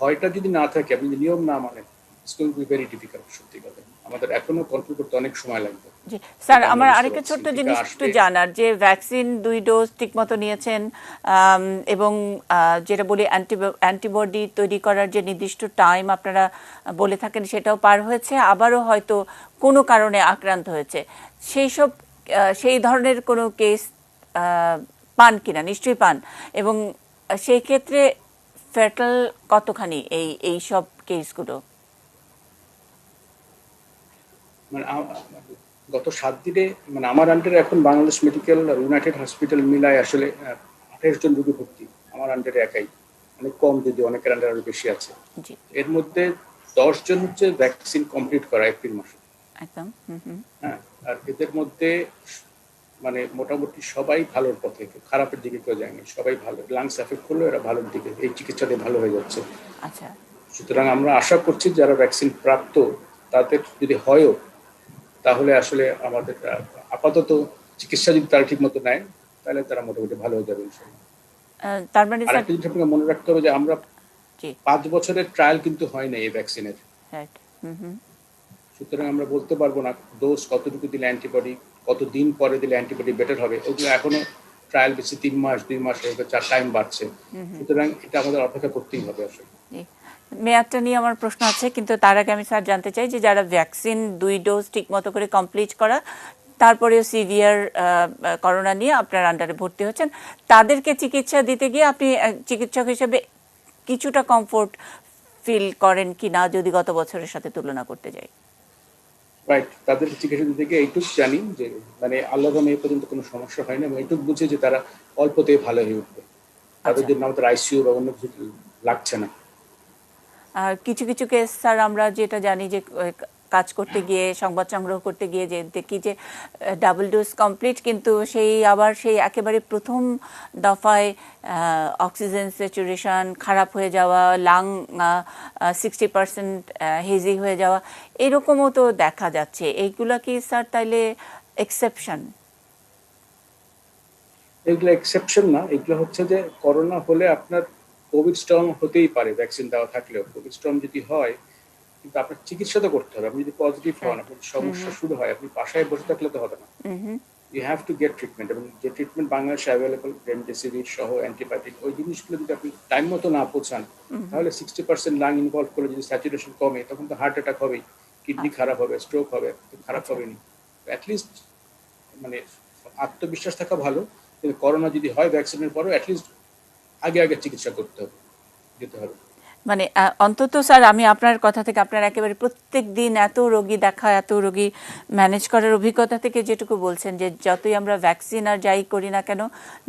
ভয়টা যদি না থাকে, আপনি যদি নিয়ম না মানেন, it's going to be very difficult. সত্যি কথা, আমাদের এখনো কন্ট্রোল করতে অনেক সময় লাগবে। জি স্যার, এটা আমার বুঝতে আরেকটা পারছি। ছোট্ট টিকা জিনিস একটু আসবে। জানার, যে ভ্যাকসিন 2 ডোজ ঠিক মতো নিয়েছেন, এবং যেটা বলি অ্যান্টিবডি তৈরি করার যে নির্দিষ্ট টাইম আপনারা বলে থাকেন সেটাও পার হয়েছে, আবারও হয়তো কোনো কারণে আক্রান্ত হয়েছে, সেই ধরনের কোনো কেস পান কিনা? নিশ্চয়ই পান, এবং সেই ক্ষেত্রে ফ্যাটাল কতখানি এই সব কেসগুলো? মানে গত 7 দিনে মানে আমার আন্ডারে এখন বাংলাদেশ মেডিকেল আর ইউনাইটেড হসপিটাল মিলায় আসলে 28 জন রোগী ভর্তি আমার আন্ডারে একাই, অনেক কম, যদি অনেকের আন্ডারে আরো বেশি আছে। জি, এর মধ্যে 10 জন হচ্ছে ভ্যাকসিন কমপ্লিট করা এপ্রিল মাসে। একদম। হ্যাঁ, আর এদের মধ্যে মানে মোটামুটি সবাই ভালোর পথে, খারাপের দিকে কেউ যায়নি, সবাই ভালো। লাংস এফেক্ট করলো, এরা ভালোর দিকে, এই চিকিৎসা দিয়ে ভালো হয়ে যাচ্ছে। আচ্ছা, সুতরাং আমরা আশা করছি যারা ভ্যাকসিন প্রাপ্ত তাদের যদি হয়ও, তাহলে আসলে আমাদের আপাতত চিকিৎসা যদি তারা ঠিক মতো নেয়, তাহলে তারা মোটামুটি ভালো হয়ে যাবে ইনশাআল্লাহ। তার মানে আর স্যার, একটা জিনিস আপনাকে মনে রাখতে হবে যে আমরা জি 5 বছরের ট্রায়াল কিন্তু হয় না এই ভ্যাকসিনের। রাইট, সুতরাং আমরা বলতে পারবো না ডোজ কতটুকু দিলে অ্যান্টিবডি, কতদিন পরে দিলে অ্যান্টিবডি বেটার হবে। ওগুলো এখনো ট্রায়াল বেশি 3 মাস 2 মাস হয়ে গেছে, টাইম বাড়ছে। সুতরাং এটা আমাদের অপেক্ষা করতেই হবে আসলে। জি। মেয়াদটা নিয়ে আমার প্রশ্ন আছে, কিন্তু তার আগে আমি স্যার জানতে চাই যে যারা ভ্যাকসিন 2 ডোজ ঠিক মতো করে কমপ্লিট করা, তারপরেও সিভিয়ার করোনা নিয়ে আপনার আন্ডারে ভর্তি হচ্ছেন, তাদেরকে চিকিৎসা দিতে গিয়ে আপনি চিকিৎসক হিসেবে কিছুটা কমফোর্ট ফিল করেন কি না, যদি গত বছরের সাথে তুলনা করতে যাই? রাইট, তাদের চিকিৎসা দিতে গিয়ে এইটুকু জানি যে মানে আল্লাহ এই পর্যন্ত কোনো সমস্যা হয় না, এবং এইটুকু বুঝে যে তারা অল্পতে ভালো হয়ে উঠবে, তাদের জন্য আমাদের আইসিইউ বা অন্য কিছু লাগছে না। কিছু কিছু কেস স্যার আমরা যেটা জানি যে কাজ করতে গিয়ে, সংবাদ সংগ্রহ করতে গিয়ে যে দেখি যে ডাবল ডোজ কমপ্লিট, কিন্তু সেই একেবারে প্রথম দফায় অক্সিজেন স্যাচুরেশন খারাপ হয়ে যাওয়া, লাং 60% হেজি হয়ে যাওয়া, এরকমও তো দেখা যাচ্ছে। এইগুলা কি স্যার তাইলে এক্সেপশন? এগুলো এক্সেপশন না, এগুলো হচ্ছে যে করোনা হলে আপনার কোভিড স্টর্ম হতেই পারে ভ্যাকসিন দেওয়া থাকলেও। কোভিড স্টর্ম যদি হয়, কিন্তু আপনার চিকিৎসা তো করতে হবে। আপনি যদি পজিটিভ হন, আপনার সমস্যা শুরু হয়, আপনি বাসায় বসে থাকলে তো হবে না, you have to get treatment. এবং যে ট্রিটমেন্ট বাংলাদেশে অ্যাভেলেবল, রেমডেসিভির সহ অ্যান্টিবায়োটিক, ওই জিনিসগুলো যদি আপনি টাইম মতো না পৌঁছান, তাহলে 60% লাং ইনভলভ করে যদি স্যাচুরেশন কমে, তখন তো হার্ট অ্যাটাক হবেই, কিডনি খারাপ হবে, স্ট্রোক হবে, খারাপ হবেনি। অ্যাটলিস্ট মানে আত্মবিশ্বাস থাকা ভালো, কিন্তু করোনা যদি হয় ভ্যাকসিনের পরেও অ্যাটলিস্ট আগে চিকিৎসা করতে হবে, যেতে হবে। মানে অন্তত স্যার, আমি আপনার কথা থেকে, আপনার একেবারে প্রত্যেক দিন এত রোগী দেখা, এত রোগী ম্যানেজ করার অভিজ্ঞতা থেকে যেটুকু বলছেন, যে যতই আমরা ভ্যাকসিন আর যাই করি না কেন,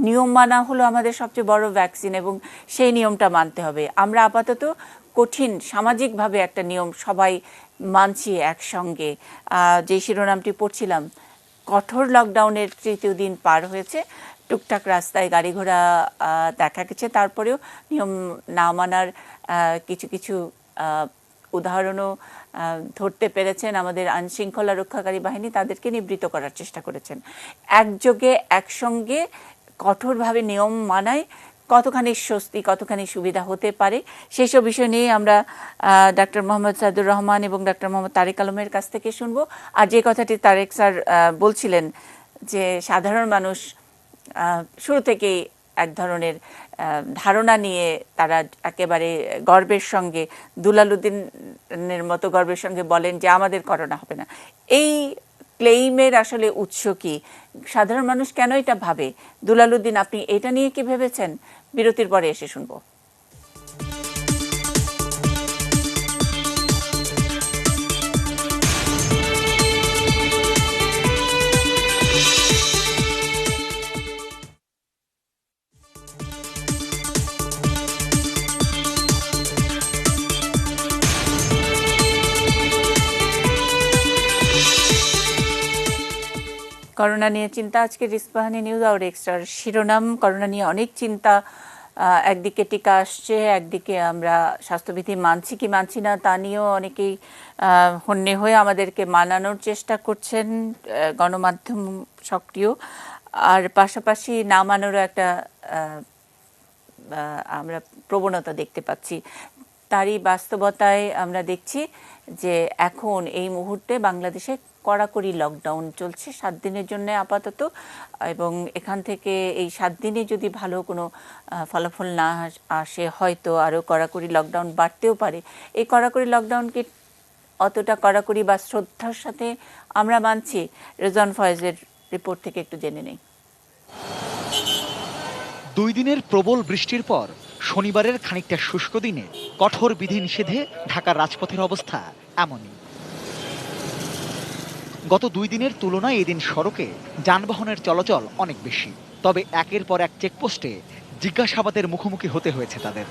নিয়ম মানা হলো আমাদের সবচেয়ে বড় ভ্যাকসিন, এবং সেই নিয়মটা মানতে হবে। আমরা আপাতত কঠিন সামাজিকভাবে একটা নিয়ম সবাই মানছি একসঙ্গে। যে শিরোনামটি পড়ছিলাম, কঠোর লকডাউনের তৃতীয় দিন পার হয়েছে, টুকটাক রাস্তায় গাড়ি ঘোড়া দেখা গেছে, তারপরেও নিয়ম না মানার কিছু উদাহরণও ধরতে পেরেছেন আমাদের আইনশৃঙ্খলা রক্ষাকারী বাহিনী, তাদেরকে নিবৃত্ত করার চেষ্টা করেছেন। একযোগে একসঙ্গে কঠোরভাবে নিয়ম মানায় কতখানি স্বস্তি, কতখানি সুবিধা হতে পারে, সেই সব বিষয় নিয়ে আমরা ডাক্তার মোহাম্মদ সাইদুর রহমান এবং ডাক্তার মোহাম্মদ তারেক আলমের কাছ থেকে শুনবো। আর যে কথাটি তারেক স্যার বলছিলেন যে সাধারণ মানুষ শুরু থেকেই এক ধরনের ধারণা নিয়ে তারা একেবারে গর্বের সঙ্গে, দুলালুদ্দিনের মতো গর্বের সঙ্গে বলেন যে আমাদের করোনা হবে না। এই ক্লেইমের আসলে উৎস কি? সাধারণ মানুষ কেন এটা ভাবে? দুলালুদ্দিন, আপনি এটা নিয়ে কি ভেবেছেন? বিরতির পরে এসে শুনবো। করোনা নিয়ে চিন্তা, আজকে ইস্পাহানি নিউজ আওয়ার এক্সট্রার শিরোনাম। করোনা নিয়ে অনেক চিন্তা একদিকে টিকা আসছে, একদিকে আমরা স্বাস্থ্যবিধি মানছি কি মানছি না তা নিয়েও অনেকেই হন্যে হয়ে আমাদেরকে মানানোর চেষ্টা করছেন, গণমাধ্যম সক্রিয়, আর পাশাপাশি না মানারও একটা আমরা প্রবণতা দেখতে পাচ্ছি। তারই বাস্তবতায় আমরা দেখছি যে এখন এই মুহূর্তে বাংলাদেশে কড়াকড়ি লকডাউন চলছে 7 দিনের জন্য আপাতত, এবং এখান থেকে এই 7 দিনে যদি ভালো কোনো ফলাফল না আসে হয়তো আরও কড়াকড়ি লকডাউন বাড়তেও পারে। এই কড়াকড়ি লকডাউনকে অতটা কড়াকড়ি বা শ্রদ্ধার সাথে আমরা মানছি? রেজওয়ান ফয়েজের রিপোর্ট থেকে একটু জেনে নেই। 2 দিনের প্রবল বৃষ্টির পর শনিবারের খানিকটা শুষ্ক দিনে কঠোর বিধিনিষেধে ঢাকার রাজপথের অবস্থা এমনই। গত 2 দিনের তুলনায় এদিন সড়কে যানবাহনের চলাচল অনেক বেশি, তবে একের পর এক চেকপোস্টে জিজ্ঞাসাবাদের মুখোমুখি হতে হয়েছে তাদের।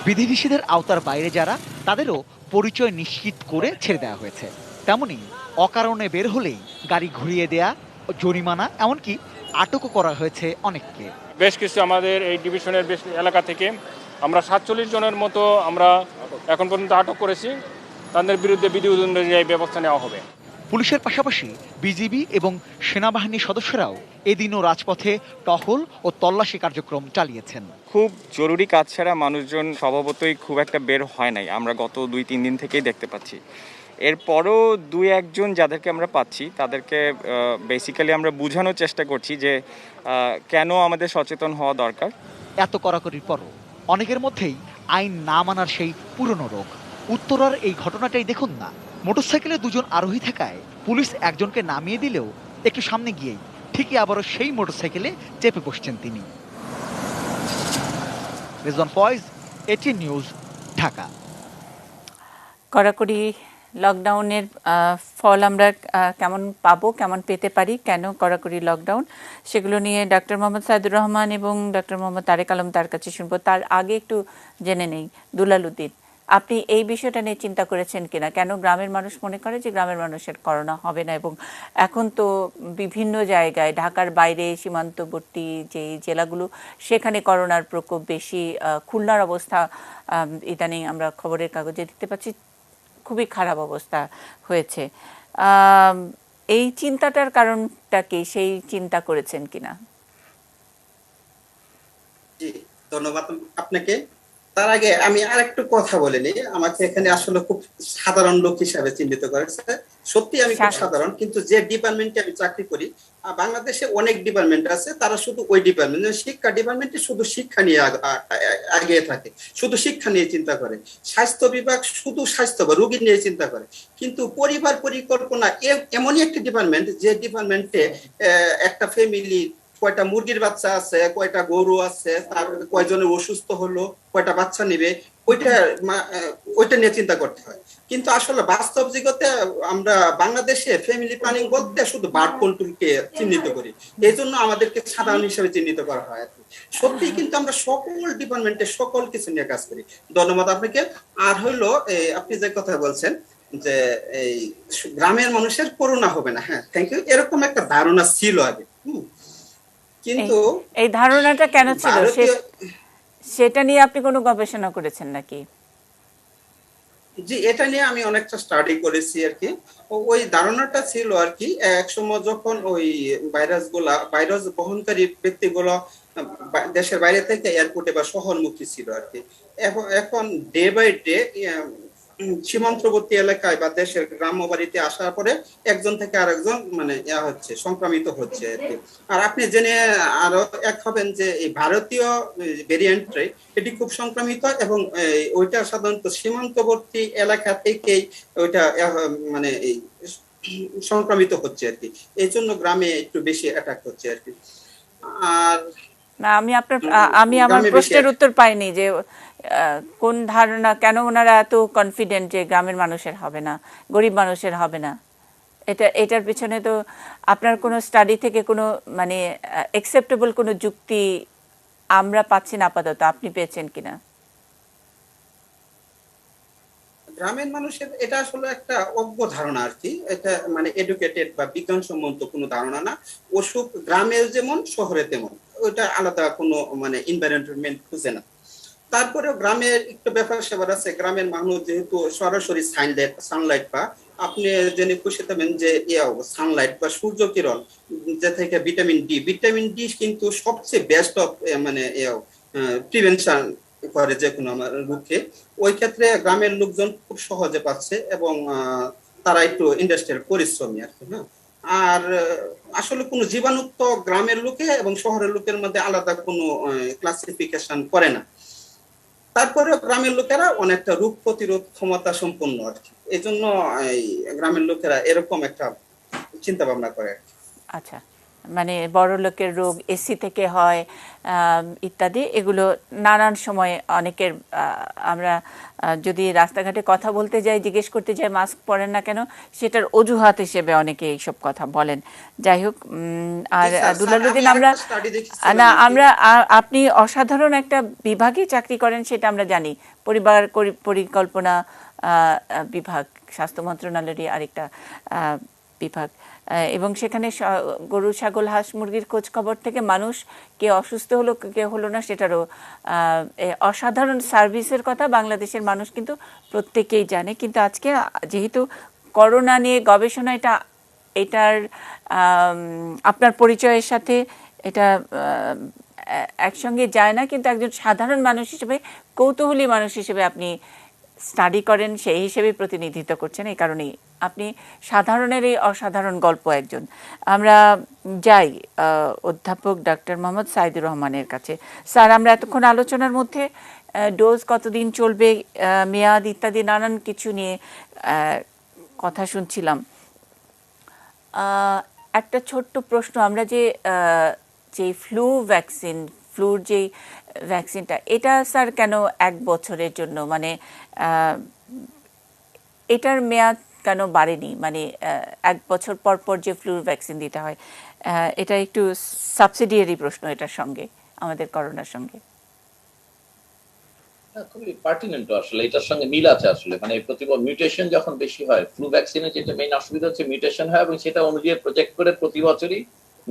বিধিনিষেধের আওতার বাইরে যারা, তাদেরও পরিচয় নিশ্চিত করে ছেড়ে দেওয়া হয়েছে। তেমনি অকারণে বের হলেই গাড়ি ঘুরিয়ে দেয়া, জরিমানা, এমনকি আটকও করা হয়েছে অনেককে। বেশ কিছু আমাদের এই ডিভিশনের বেশ এলাকা থেকে আমরা 47 জনের মতো আমরা এখন পর্যন্ত আটক করেছি। তাদের বিরুদ্ধে বিধি অনুযায়ী ব্যবস্থা নেওয়া হবে। পুলিশের পাশাপাশি বিজিবি এবং সেনাবাহিনীর সদস্যরাও এদিনও রাজপথে টহল ও তল্লাশি কার্যক্রম চালিয়েছেন। খুব জরুরি কাজ ছাড়া মানুষজন স্বভাবতই খুব একটা বের হয় নাই, আমরা গত 2-3 দিন থেকেই দেখতে পাচ্ছি। এরপরও 2-1 জন যাদেরকে আমরা পাচ্ছি তাদেরকে বেসিক্যালি আমরা বোঝানোর চেষ্টা করছি যে কেন আমাদের সচেতন হওয়া দরকার। এত কড়াকড়ির পরও অনেকের মধ্যেই আইন না মানার সেই পুরনো রোগ। উত্তরার এই ঘটনাটাই দেখুন না, মোটরসাইকেলে 2 জন আরোহী থাকায় পুলিশ একজনকে নামিয়ে দিলেও একটু সামনে গিয়েই ঠিকই আবারও সেই মোটরসাইকেলে চেপে বসছেন তিনি। Rezwan Foyez, ATN news, Dhaka. কড়াকড়ি লকডাউনের ফল আমরা কেমন পাবো, কেমন পেতে পারি, কেন কড়াকড়ি লকডাউন, সেগুলো নিয়ে ডক্টর মোহাম্মদ সাইদুর রহমান এবং ডক্টর মোহাম্মদ তারেক আলম তার কাছে শুনবো। তার আগে একটু জেনে নেই, দুলাল উদ্দিন, আপনি এই বিষয়টা নিয়ে চিন্তা করেছেন কিনা? কেন গ্রামের মানুষ মনে করে যে গ্রামের মানুষের করোনা হবে না, এবং এখন তো বিভিন্ন জায়গায় ঢাকার বাইরে সীমান্তবর্তী যে জেলাগুলো সেখানে করোনার প্রকোপ বেশি। খুলনার অবস্থা ইদানিং আমরা খবরের কাগজে দেখতে পাচ্ছি খুবই খারাপ অবস্থা হয়েছে। এই চিন্তাটার কারণটা কি, সেই চিন্তা করেছেন কিনা? জি, ধন্যবাদ আপনাকে। তার আগে আমি আরেকটু কথা বলে নিই। আমাকে এখানে আসলে খুব সাধারণ লোক হিসাবে চিহ্নিত করেছে। সত্যি আমি খুব সাধারণ, কিন্তু যে ডিপার্টমেন্টে আমি চাকরি করি, বাংলাদেশে অনেক ডিপার্টমেন্ট আছে, তারা শুধু ওই ডিপার্টমেন্ট, শিক্ষা ডিপার্টমেন্টে শুধু শিক্ষা নিয়ে এগিয়ে থাকে, শুধু শিক্ষা নিয়ে চিন্তা করে। স্বাস্থ্য বিভাগ শুধু স্বাস্থ্য বা রোগী নিয়ে চিন্তা করে। কিন্তু পরিবার পরিকল্পনা এমনই একটি ডিপার্টমেন্ট, যে ডিপার্টমেন্টে একটা ফ্যামিলি কয়টা মুরগির বাচ্চা আছে, কয়টা গরু আছে, তার কয়জনের অসুস্থ হলো, কয়টা বাচ্চা নিবে, ওইটা নিয়ে চিন্তা করতে হয়। কিন্তু আসলে বাস্তব জগতে আমরা বাংলাদেশে ফ্যামিলি প্ল্যানিং বলতে শুধু বার্থ কন্ট্রোলকে চিহ্নিত করি, এই জন্য আমাদেরকে সাধারণ হিসেবে চিহ্নিত করা হয়। সত্যি কিন্তু আমরা সকল ডিপার্টমেন্টে সকল কিছু নিয়ে কাজ করি। ধন্যবাদ আপনাকে। আর হইলো আপনি যে কথা বলছেন যে এই গ্রামের মানুষের করোনা হবে না, হ্যাঁ, থ্যাংক ইউ। এরকম একটা ধারণা ছিল আগে, কিন্তু এই ধারণাটা কেন ছিল সেটা নিয়ে আপনি কোনো গবেষণা করেছেন নাকি? জি, এটা নিয়ে আমি অনেকটা স্টাডি করেছি আর কি। ওই ধারণাটা ছিল আর কি, এক সময় যখন ওই ভাইরাস বহনকারী ব্যক্তিগুলো দেশের বাইরে থেকে এয়ারপোর্টে বা শহরমুখী ছিল আর কি। এখন ডে বাই ডে সীমান্তবর্তী এলাকায় বা দেশের গ্রাম্য বাড়িতে আসার পরে একজন থেকে আরেকজন মানে সংক্রামিত হচ্ছে আর কি। আর আপনি জেনে আরো এক হবেন যে এই ভারতীয় ভেরিয়েন্টে এটি খুব সংক্রামিত, এবং ওইটা সাধারণত সীমান্তবর্তী এলাকা থেকেই ওইটা মানে সংক্রামিত হচ্ছে আর কি। এই জন্য গ্রামে একটু বেশি অ্যাটাক হচ্ছে আর কি। আর না, আমি আমার প্রশ্নের উত্তর পাইনি যে কোন ধারণা, কেন ওনারা এত কনফিডেন্ট যে গ্রামের মানুষের হবে না, গরিব মানুষের হবে না। এটার পিছনে তো আপনার কোনো স্টাডি থেকে কোনো মানে অ্যাকসেপ্টেবল কোনো যুক্তি আমরা পাচ্ছি না আপাতত, আপনি পেয়েছেন কিনা? গ্রামের মানুষের এটা আসলে একটা অজ্ঞ ধারণা আর কি। এটা মানে এডুকেটেড বা বিজ্ঞানসম্মত কোনো ধারণা না। অসুখ গ্রামে যেমন শহরে তেমন, ওইটা আলাদা কোনো মানে এনভায়রনমেন্ট খুঁজে না। তারপরে গ্রামের একটু ব্যাপার সেবার আছে, গ্রামের মানুষ যেহেতু সরাসরি সানলাইট বা আপনি জেনে খুশি হবেন যে সানলাইট বা সূর্য কিরণ যে থেকে ভিটামিন ডি কিন্তু সবচেয়ে বেস্ট অফ মানে প্রিভেনশন করে যে কোনো আমার রোগকে। ওই ক্ষেত্রে গ্রামের লোকজন খুব সহজে পাচ্ছে এবং তারা একটু ইন্ডাস্ট্রিয়াল পরিশ্রমী আর কি। হ্যাঁ, আর আসলে কোনো জীবাণুক্ত গ্রামের লোকে এবং শহরের লোকের মধ্যে আলাদা কোনো ক্লাসিফিকেশন করে না। তারপরে গ্রামের লোকেরা অনেকটা রোগ প্রতিরোধ ক্ষমতা সম্পন্ন আর কি, এই জন্য গ্রামের লোকেরা এরকম একটা চিন্তা ভাবনা করে। আচ্ছা, মানে বড় লোকের রোগ এসি থেকে হয় ইত্যাদি, এগুলো নানান সময় অনেকের আমরা যদি রাস্তাঘাটে কথা বলতে যাই, জিজ্ঞেস করতে যাই মাস্ক পরেন না কেন, সেটার অজুহাত হিসেবে অনেকে এইসব কথা বলেন। যাই হোক, আর দুলালুদ্দিন আমরা আপনি অসাধারণ একটা বিভাগে চাকরি করেন সেটা আমরা জানি, পরিবার পরিকল্পনা বিভাগ, স্বাস্থ্য মন্ত্রণালয়েরই আরেকটা বিভাগ, এবং সেখানে গরু ছাগল হাঁস মুরগির খোঁজ খবর থেকে মানুষ কে অসুস্থ হলো কে হলো না সেটারও অসাধারণ সার্ভিসের কথা বাংলাদেশের মানুষ কিন্তু প্রত্যেকেই জানে। কিন্তু আজকে যেহেতু করোনা নিয়ে গবেষণা, এটার আপনার পরিচয়ের সাথে এটা একসঙ্গে যায় না, কিন্তু একজন সাধারণ মানুষ হিসেবে, কৌতূহলী মানুষ হিসেবে আপনি স্টাডি করেন, সেই হিসেবে প্রতিনিধিত্ব করছেন। এই কারণেই আপনি সাধারণের এই অসাধারণ গল্প একজন। আমরা যাই অধ্যাপক ডক্টর মোহাম্মদ সাইদুর রহমানের কাছে। স্যার, আমরা এতক্ষণ আলোচনার মধ্যে ডোজ কতদিন চলবে, মেয়াদ ইত্যাদি নানান কিছু নিয়ে কথা শুনছিলাম। একটা ছোট্ট প্রশ্ন, আমরা যে ফ্লু ভ্যাকসিন, ফ্লুর যেই ভ্যাকসিনটা, এটা স্যার কেন 1 বছরের জন্য, মানে এটার মেয়াদ কেন বাড়েনি? মানে 1 বছর পর পর যে ফ্লুর ভ্যাকসিন দিতে হয়, এটা একটু সাবসিডিয়ারি প্রশ্ন এটার সঙ্গে, আমাদের করোনার সঙ্গে। খুবই পার্টিনেন্ট আসলে, এটার সঙ্গে মিল আছে আসলে। মানে প্রতিবার মিউটেশন যখন বেশি হয়, ফ্লু ভ্যাকসিনের যেটা মেইন অসুবিধা হচ্ছে মিউটেশন হয়, এবং সেটা অনুযায়ী প্রজেক্ট করে প্রতি বছরই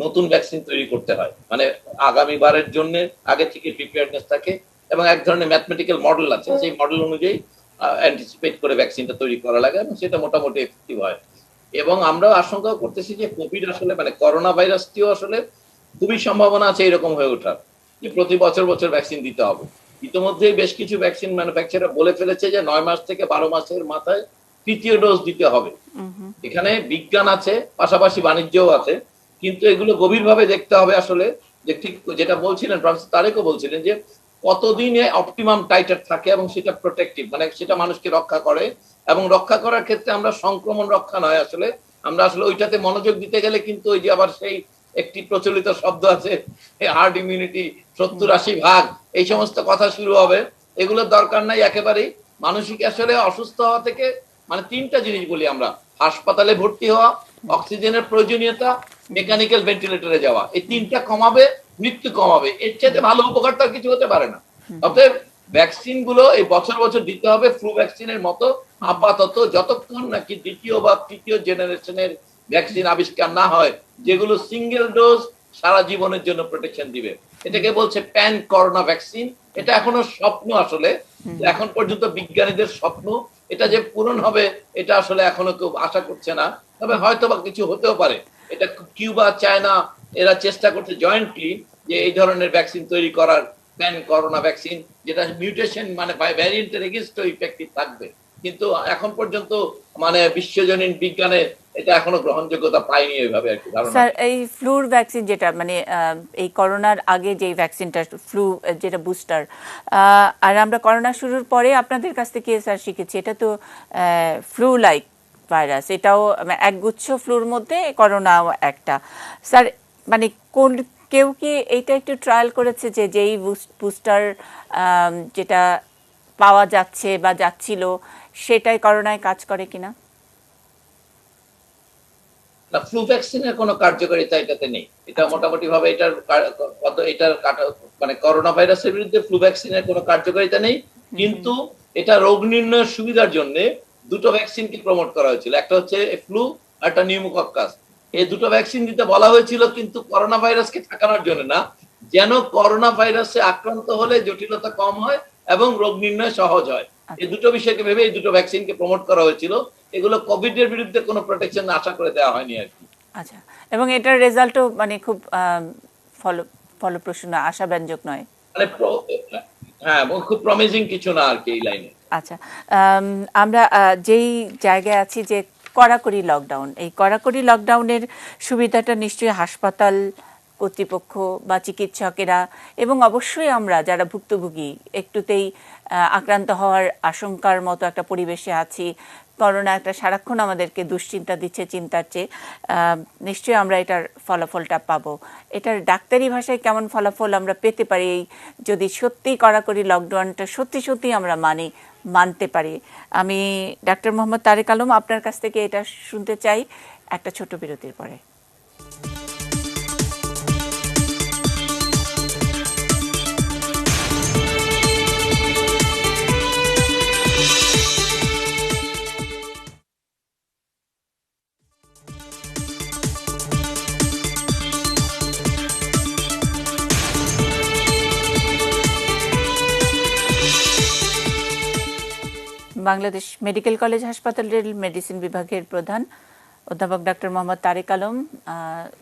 নতুন ভ্যাকসিন তৈরি করতে হয়। মানে আগামী বারের জন্য আগে থেকে প্রিপেয়ারনেস থাকে, এবং এক ধরনের ম্যাথমেটিক্যাল মডেল আছে, সেই মডেল অনুযায়ী অ্যান্টিসিপেট করে ভ্যাকসিনটা তৈরি করা লাগে, এবং সেটা মোটামুটি এফেক্টিভ হয়। এবং আমরা আশঙ্কা করতেছি যে কোভিড আসলে, মানে করোনা ভাইরাসটিও আসলে খুবই সম্ভাবনা আছে এরকম হয়ে ওঠার, যে প্রতি বছর ভ্যাকসিন দিতে হবে। ইতিমধ্যেই বেশ কিছু ভ্যাকসিন ম্যানুফ্যাকচারার বলে ফেলেছে যে 9 মাস থেকে 12 মাসের মাথায় তৃতীয় ডোজ দিতে হবে। এখানে বিজ্ঞান আছে, পাশাপাশি বাণিজ্যও আছে, কিন্তু এগুলো গভীরভাবে দেখতে হবে আসলে, যে ঠিক যেটা বলছিলেন প্রফেসর তারেকও বলছিলেন, যে কতদিনে অপটিমাম টাইটার থাকে এবং সেটা প্রোটেক্টিভ, মানে সেটা মানুষকে রক্ষা করে। এবং রক্ষা করার ক্ষেত্রে আমরা সংক্রমণ রক্ষা নয় আসলে, আমরা আসলে ওইটাতে মনোযোগ দিতে গেলে কিন্তু ওই যে আবার সেই একটি প্রচলিত শব্দ আছে, হার্ড ইমিউনিটি 70-80 ভাগ, এই সমস্ত কথা শুরু হবে। এগুলোর দরকার নাই একেবারেই। মানসিক আসলে অসুস্থ হওয়া থেকে, মানে 3টা জিনিস বলি আমরা, হাসপাতালে ভর্তি হওয়া, অক্সিজেনের প্রয়োজনীয়তা, মেকানিক্যাল ভেন্টিলেটরে যাওয়া, এই 3টা কমাবে, মৃত্যু কমাবে। এর চাইতে ভালো উপকার তো কিছু হতে পারে না। অতএব ভ্যাকসিন গুলো এই বছর দিতে হবে ফ্লু ভ্যাকসিনের মতো, আপাতত যতক্ষণ নাকি 2য় বা 3য় জেনারেশনের ভ্যাকসিন আবিষ্কার না হয়, যেগুলো সিঙ্গেল ডোজ সারা জীবনের জন্য প্রোটেকশন দিবে। এটাকে বলছে প্যান করোনা ভ্যাকসিন। এটা এখনো স্বপ্ন আসলে, এখন পর্যন্ত বিজ্ঞানীদের স্বপ্ন। এটা যে পূরণ হবে এটা আসলে এখনো কেউ আশা করছে না, তবে হয়তো বা কিছু হতেও পারে। এটা কিউবা, চায়না এরা চেষ্টা করছে জয়েন্টলি যে এই ধরনের ভ্যাকসিন তৈরি করার, প্যান করোনা ভ্যাকসিন, যেটা মিউটেশন মানে ভ্যারিয়েন্টের এগেইনস্টও ইফেক্টিভ থাকবে। কিন্তু এখন পর্যন্ত মানে বিশ্বজনীন বিজ্ঞানে এটা এখনো গ্রহণযোগ্যতা পায়নি এইভাবে আর কি ধারণা। স্যার, এই ফ্লুর ভ্যাকসিন যেটা, মানে এই করোনার আগে যে ভ্যাকসিনটা, ফ্লু যেটা বুস্টার, আর আমরা করোনা শুরুর পরে আপনাদের কাছ থেকে স্যার শিখেছি এটা তো ফ্লু লাইক ভাইরাস, এটাও একগুচ্ছ ফ্লুর মধ্যে করোনাও একটা। স্যার, মানে কেউ কি এইটা একটু ট্রায়াল করেছে যে যেই বুস্টার যেটা পাওয়া যাচ্ছে বা যাচ্ছিল সেটাই করোনায় কাজ করে কিনা? না, ফ্লু ভ্যাকসিনের কোনো কার্যকারিতা এটাতে নেই। এটা মোটামুটি ভাবে এটার মানে করোনা ভাইরাসের বিরুদ্ধে ফ্লু ভ্যাকসিনের কোনো কার্যকারিতা নেই। কিন্তু এটা রোগ নির্ণয়ের সুবিধার জন্য 2টো ভ্যাকসিনকে প্রমোট করা হয়েছিল, একটা হচ্ছে ফ্লু আর একটা নিউমোকক্কাস। এই 2টো ভ্যাকসিন দিতে বলা হয়েছিল, কিন্তু করোনা ভাইরাসকে ঠেকানোর জন্য না, যেন করোনা ভাইরাসে আক্রান্ত হলে জটিলতা কম হয় এবং রোগ নির্ণয় সহজ হয়। এই দুটো বিষয়কে ভেবে এই দুটো ভ্যাকসিনকে প্রমোট করা হয়েছিল। এগুলো কোভিড এর বিরুদ্ধে কোনো প্রোটেকশন আশা করে দেওয়া হয়নি আর কি। আচ্ছা, এবং এটার রেজাল্টও মানে খুব ফলপ্রসূ না, আশাব্যঞ্জক নয়। মানে হ্যাঁ, খুব প্রমিজিং কিছু না আর কি এই লাইনে। আচ্ছা, আমরা যেই জায়গায় আছি যে কড়াকড়ি লকডাউন, এই কড়াকড়ি লকডাউনের সুবিধাটা নিশ্চয়ই হাসপাতাল কর্তৃপক্ষ বা চিকিৎসকেরা এবং অবশ্যই আমরা যারা ভুক্তভোগী একটুতেই আক্রান্ত হওয়ার আশঙ্কার মতো একটা পরিবেশে আছি, করোনা একটা সারাক্ষণ আমাদেরকে দুশ্চিন্তা দিচ্ছে, চিন্তার চেয়ে নিশ্চয়ই আমরা এটার ফলাফলটা পাবো। এটার ডাক্তারি ভাষায় কেমন ফলাফল আমরা পেতে পারি যদি সত্যি কড়াকড়ি লকডাউনটা সত্যি আমরা মানতে পারি? আমি ডাক্তার মোহাম্মদ তারেক আলম আপনার কাছ থেকে এটা শুনতে চাই একটা ছোট বিরতির পরে। বাংলাদেশ মেডিকেল কলেজ হাসপাতালের মেডিসিন বিভাগের প্রধান অধ্যাপক ডাক্তার মোহাম্মদ তারেক আলম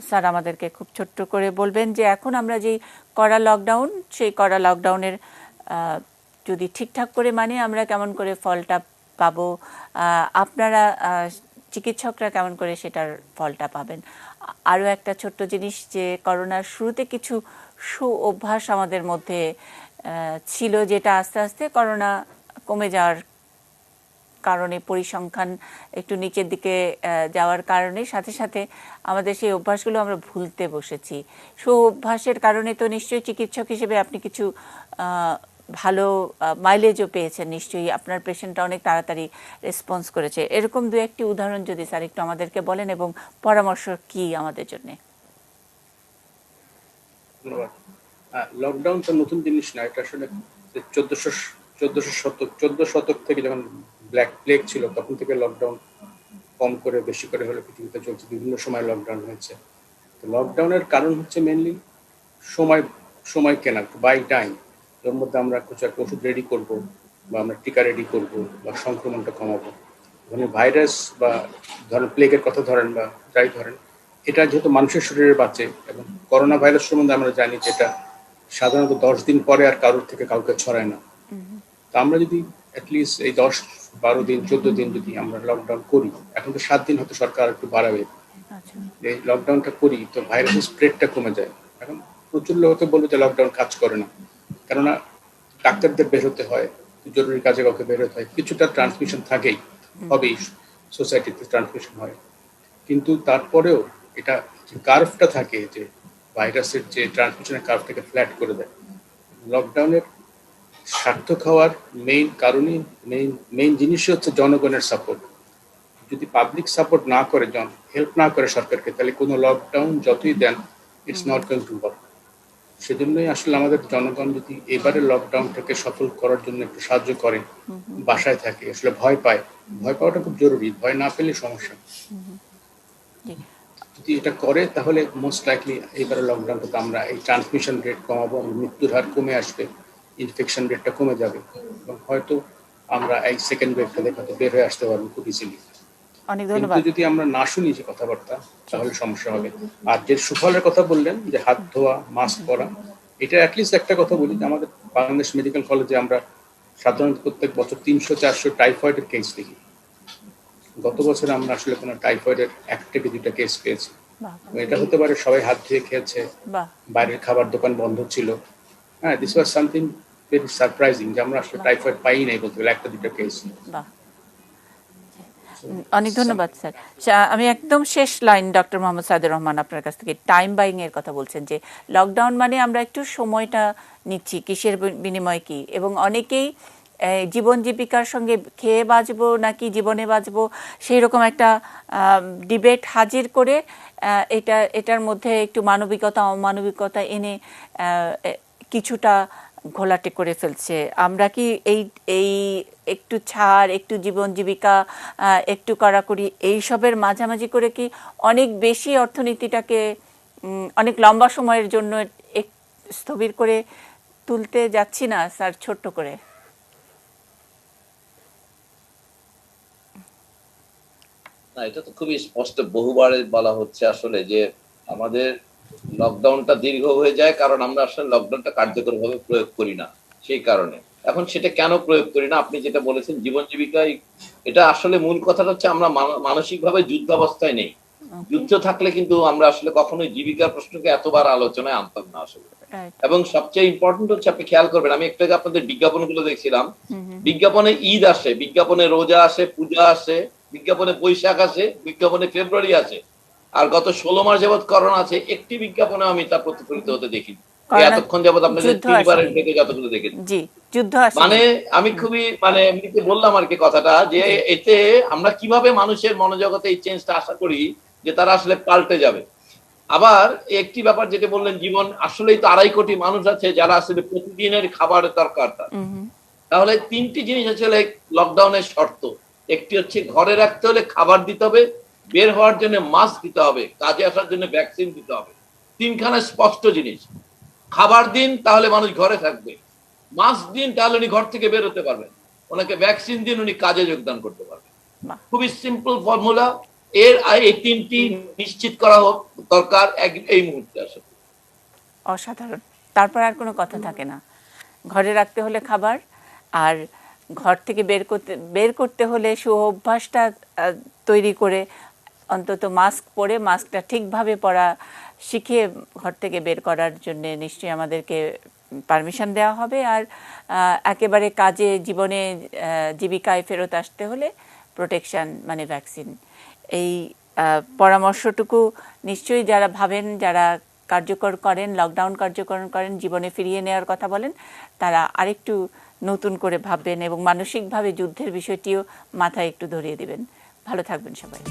স্যার আমাদেরকে খুব ছোট্ট করে বলবেন যে এখন আমরা যে কড়া লকডাউন, সেই কড়া লকডাউনের যদি ঠিকঠাক করে মানি আমরা কেমন করে ফলটা পাবো, আপনারা চিকিৎসকরা কেমন করে সেটার ফলটা পাবেন? আরও একটা ছোট্ট জিনিস, যে করোনার শুরুতে কিছু অভ্যাস আমাদের মধ্যে ছিল, যেটা আস্তে আস্তে করোনা কমে যাওয়ার কারণে, পরিসংখ্যান একটু নিচের দিকে যাওয়ার কারণে সাথে সাথে আমাদের সেই অভ্যাসগুলো আমরা ভুলতে বসেছি। অভ্যাসের কারণে তো নিশ্চয়ই চিকিৎসক হিসেবে আপনি কিছু ভালো মাইলেজও পেয়েছেন, নিশ্চয়ই আপনার পেশেন্টটা অনেক তাড়াতাড়ি রেসপন্স করেছে। এরকম দু একটি উদাহরণ যদি স্যার একটু আমাদেরকে বলেন এবং পরামর্শ কি আমাদের জন্য? ধন্যবাদ। লকডাউন তো নতুন জিনিস না, এটা আসলে 14 শতক থেকে যখন ব্ল্যাক প্লেগ ছিল তখন থেকে লকডাউন কম করে বেশি করে হলে পৃথিবীতে চলছে, বিভিন্ন সময় লকডাউন হয়েছে। তো লকডাউনের কারণ হচ্ছে মেনলি সময় কেনা, বাই টাইম। এর মধ্যে আমরা কিছু একটা ওষুধ রেডি করবো বা আমরা টিকা রেডি করবো বা সংক্রমণটা কমাবো। মানে ভাইরাস বা ধরেন প্লেগের কথা ধরেন বা যাই ধরেন, এটা যেহেতু মানুষের শরীরে বাঁচে এবং করোনা ভাইরাস সম্বন্ধে আমরা জানি যে এটা সাধারণত 10 দিন পরে আর কারোর থেকে কাউকে ছড়ায় না। তো আমরা যদি অ্যাটলিস্ট এই 10-12 দিন 14 দিন যদি আমরা লকডাউন করি, এখন তো 7 দিন হয়তো সরকার একটু বাড়াবে, এই লকডাউনটা করি তো ভাইরাসের স্প্রেডটা কমে যায়। এখন প্রচুর লোককে বলবো যে লকডাউন কাজ করে না, কেননা ডাক্তারদের বের হতে হয়, জরুরি কাজে কাউকে বের হতে হয়, কিছুটা ট্রান্সমিশন থাকেই, হবেই, সোসাইটিতে ট্রান্সমিশন হয়। কিন্তু তারপরেও এটা কার্ভটা থাকে যে ভাইরাসের যে ট্রান্সমিশনের কার্ভটাকে ফ্ল্যাট করে দেয়। লকডাউনের সার্থক হওয়ার মেইন কারণই মেইন জিনিসই হচ্ছে জনগণের সাপোর্ট। যদি পাবলিক সাপোর্ট না করে, হেল্প না করে সরকারকে, তাহলে কোনো লকডাউন যতই দেন it's not going to work. সেজন্যই আসলে আমাদের জনগণ যদি এবারে লকডাউনটাকে সফল করার জন্য একটু সাহায্য করে, বাসায় থাকে, আসলে ভয় পাওয়াটা খুব জরুরি, ভয় না পেলে সমস্যা। যদি এটা করে তাহলে মোস্ট লাইকলি এবারে লকডাউনটাতে আমরা এই ট্রান্সমিশন রেট কমাবো, মৃত্যুর হার কমে আসবে, ইনফেকশন রেটটা কমে যাবে এবং হয়তো আমরা এই সেকেন্ড ওয়েভটা দেখাতে বের হয়ে আসতে পারবো খুব ইজিলি। অনেক ধন্যবাদ। কিন্তু যদি আমরা না শুনি যে কথাবার্তা তাহলে সমস্যা হবে। আর যে সুফলের কথা বললেন যে হাত ধোয়া, মাস্ক পরা, এটা অ্যাটলিস্ট একটা কথা বলি যে আমাদের বাংলাদেশ মেডিকেল কলেজে আমরা সাধারণত প্রত্যেক বছর 300-400 টাইফয়েডের কেস দেখি। গত বছর আমরা আসলে কোনো টাইফয়েডের 1 থেকে 2টা কেস পেয়েছি। এটা হতে পারে সবাই হাত ধুয়ে খেয়েছে, বাইরের খাবার দোকান বন্ধ ছিল। হ্যাঁ, this was something very surprising যে আমরা আসলে টাইফয়েড পাই নাই বলতে গেলে 1-2টা কেস। অনেক ধন্যবাদ স্যার। আমি একদম শেষ লাইন ডক্টর মোহাম্মদ সাইদুর রহমান আপনার কাছ থেকে টাইম বাইং এর কথা বলছেন যে লকডাউন মানে আমরা একটু সময়টা নিচ্ছি, কিসের বিনিময়ে কি, এবং অনেকেই জীবন জীবিকার সঙ্গে খেয়ে বাঁচবো নাকি জীবনে বাঁচবো সেই রকম একটা ডিবেট হাজির করে এটার মধ্যে একটু মানবিকতা অমানবিকতা এনে কিছুটা ঘোলাটে করে ফেলছে। আমরা কি এই একটু ছাড়, একটু জীবন জীবিকা, একটু কড়াকড়ি এইসবের মাঝামাঝি করে কি অনেক বেশি অর্থনীতিটাকে অনেক লম্বা সময়ের জন্য স্থবির করে তুলতে যাচ্ছি না স্যার, ছোট্ট করে। না, এটা তো খুবই স্পষ্ট, বহুবার বলা হচ্ছে আসলে যে আমাদের লকডাউনটা দীর্ঘ হয়ে যায় কারণ আমরা আসলে লকডাউনটা কার্যকরভাবে প্রয়োগ করি না, সেই কারণে। এখন সেটা কেন প্রয়োগ করি না, আপনি যেটা বলেছেন জীবন জীবিকায়, এটা আসলে মূল কথাটা হচ্ছে আমরা মানসিকভাবে যুদ্ধাবস্থায় নেই। যুদ্ধ থাকলে কিন্তু আমরা আসলে কখনোই জীবিকার প্রশ্নকে এতবার আলোচনায় আনতাম না আসলে। এবং সবচেয়ে ইম্পর্টেন্ট হচ্ছে, আপনি খেয়াল করবেন, আমি একটু আগে আপনাদের বিজ্ঞাপনগুলো দেখছিলাম, বিজ্ঞাপনে ঈদ আসে, বিজ্ঞাপনে রোজা আসে, পূজা আসে, বিজ্ঞাপনে বৈশাখ আসে, বিজ্ঞাপনে ফেব্রুয়ারি আছে, আর গত 16 মাস যাবৎ করোনা আছে, একটি বিজ্ঞাপনে আমি তা প্রতিফলিত হতে দেখিনি। এতক্ষণ যাবৎ আপনাদের 3বারের থেকে যতগুলো দেখেছি, যুদ্ধ মানে আমি খুবই এমনিতে বললাম আর কি কথাটা, যে এতে আমরা কিভাবে মানুষের মনোজগতে এই চেঞ্জটা আশা করি যে তারা আসলে পাল্টে যাবে। আবার একটি ব্যাপার যেটা বললেন, জীবন আসলেই তো 2.5 কোটি মানুষ আছে যারা আসলে প্রতিদিনের খাবারের দরকার তার। তাহলে 3টি জিনিস আসলে লকডাউনের শর্ত। একটি হচ্ছে ঘরে রাখতে হলে খাবার দিতে হবে, বের হওয়ার জন্য মাস্ক দিতে হবে, কাজে আসার জন্য ভ্যাকসিন দিতে হবে। 3খানা স্পষ্ট জিনিস। খাবার দিন, তাহলে মানুষ ঘরে থাকবে; মাস্ক দিন, তাহলে উনি ঘর থেকে বের হতে পারবেন; ওনাকে ভ্যাকসিন দিন, উনি কাজে যোগদান করতে পারবেন। খুবই সিম্পল ফর্মুলা। এই 3টি নিশ্চিত করা হোক দরকার এই মুহূর্তে আসলে। অসাধারণ। তারপর আর কোনো কথা থাকে না। ঘরে রাখতে হলে খাবার, আর ঘর থেকে বের করতে হলে অভ্যাসটা তৈরি করে অন্তত মাস্ক পরে, মাস্কটা ঠিকভাবে পরা শিখিয়ে ঘর থেকে বের করার জন্য নিশ্চয়ই আমাদেরকে পারমিশন দেওয়া হবে। আর একেবারে কাজে, জীবনে, জীবিকায় ফেরত আসতে হলে প্রোটেকশন মানে ভ্যাকসিন। এই পরামর্শটুকু নিশ্চয়ই যারা ভাবেন, যারা কার্যকর করেন, লকডাউন কার্যকর করেন, জীবনে ফিরিয়ে নেওয়ার কথা বলেন, তারা আরেকটু নতুন করে ভাববেন এবং মানসিকভাবে যুদ্ধের বিষয়টিও মাথায় একটু ধরিয়ে দিবেন। ভালো থাকবেন সবাই।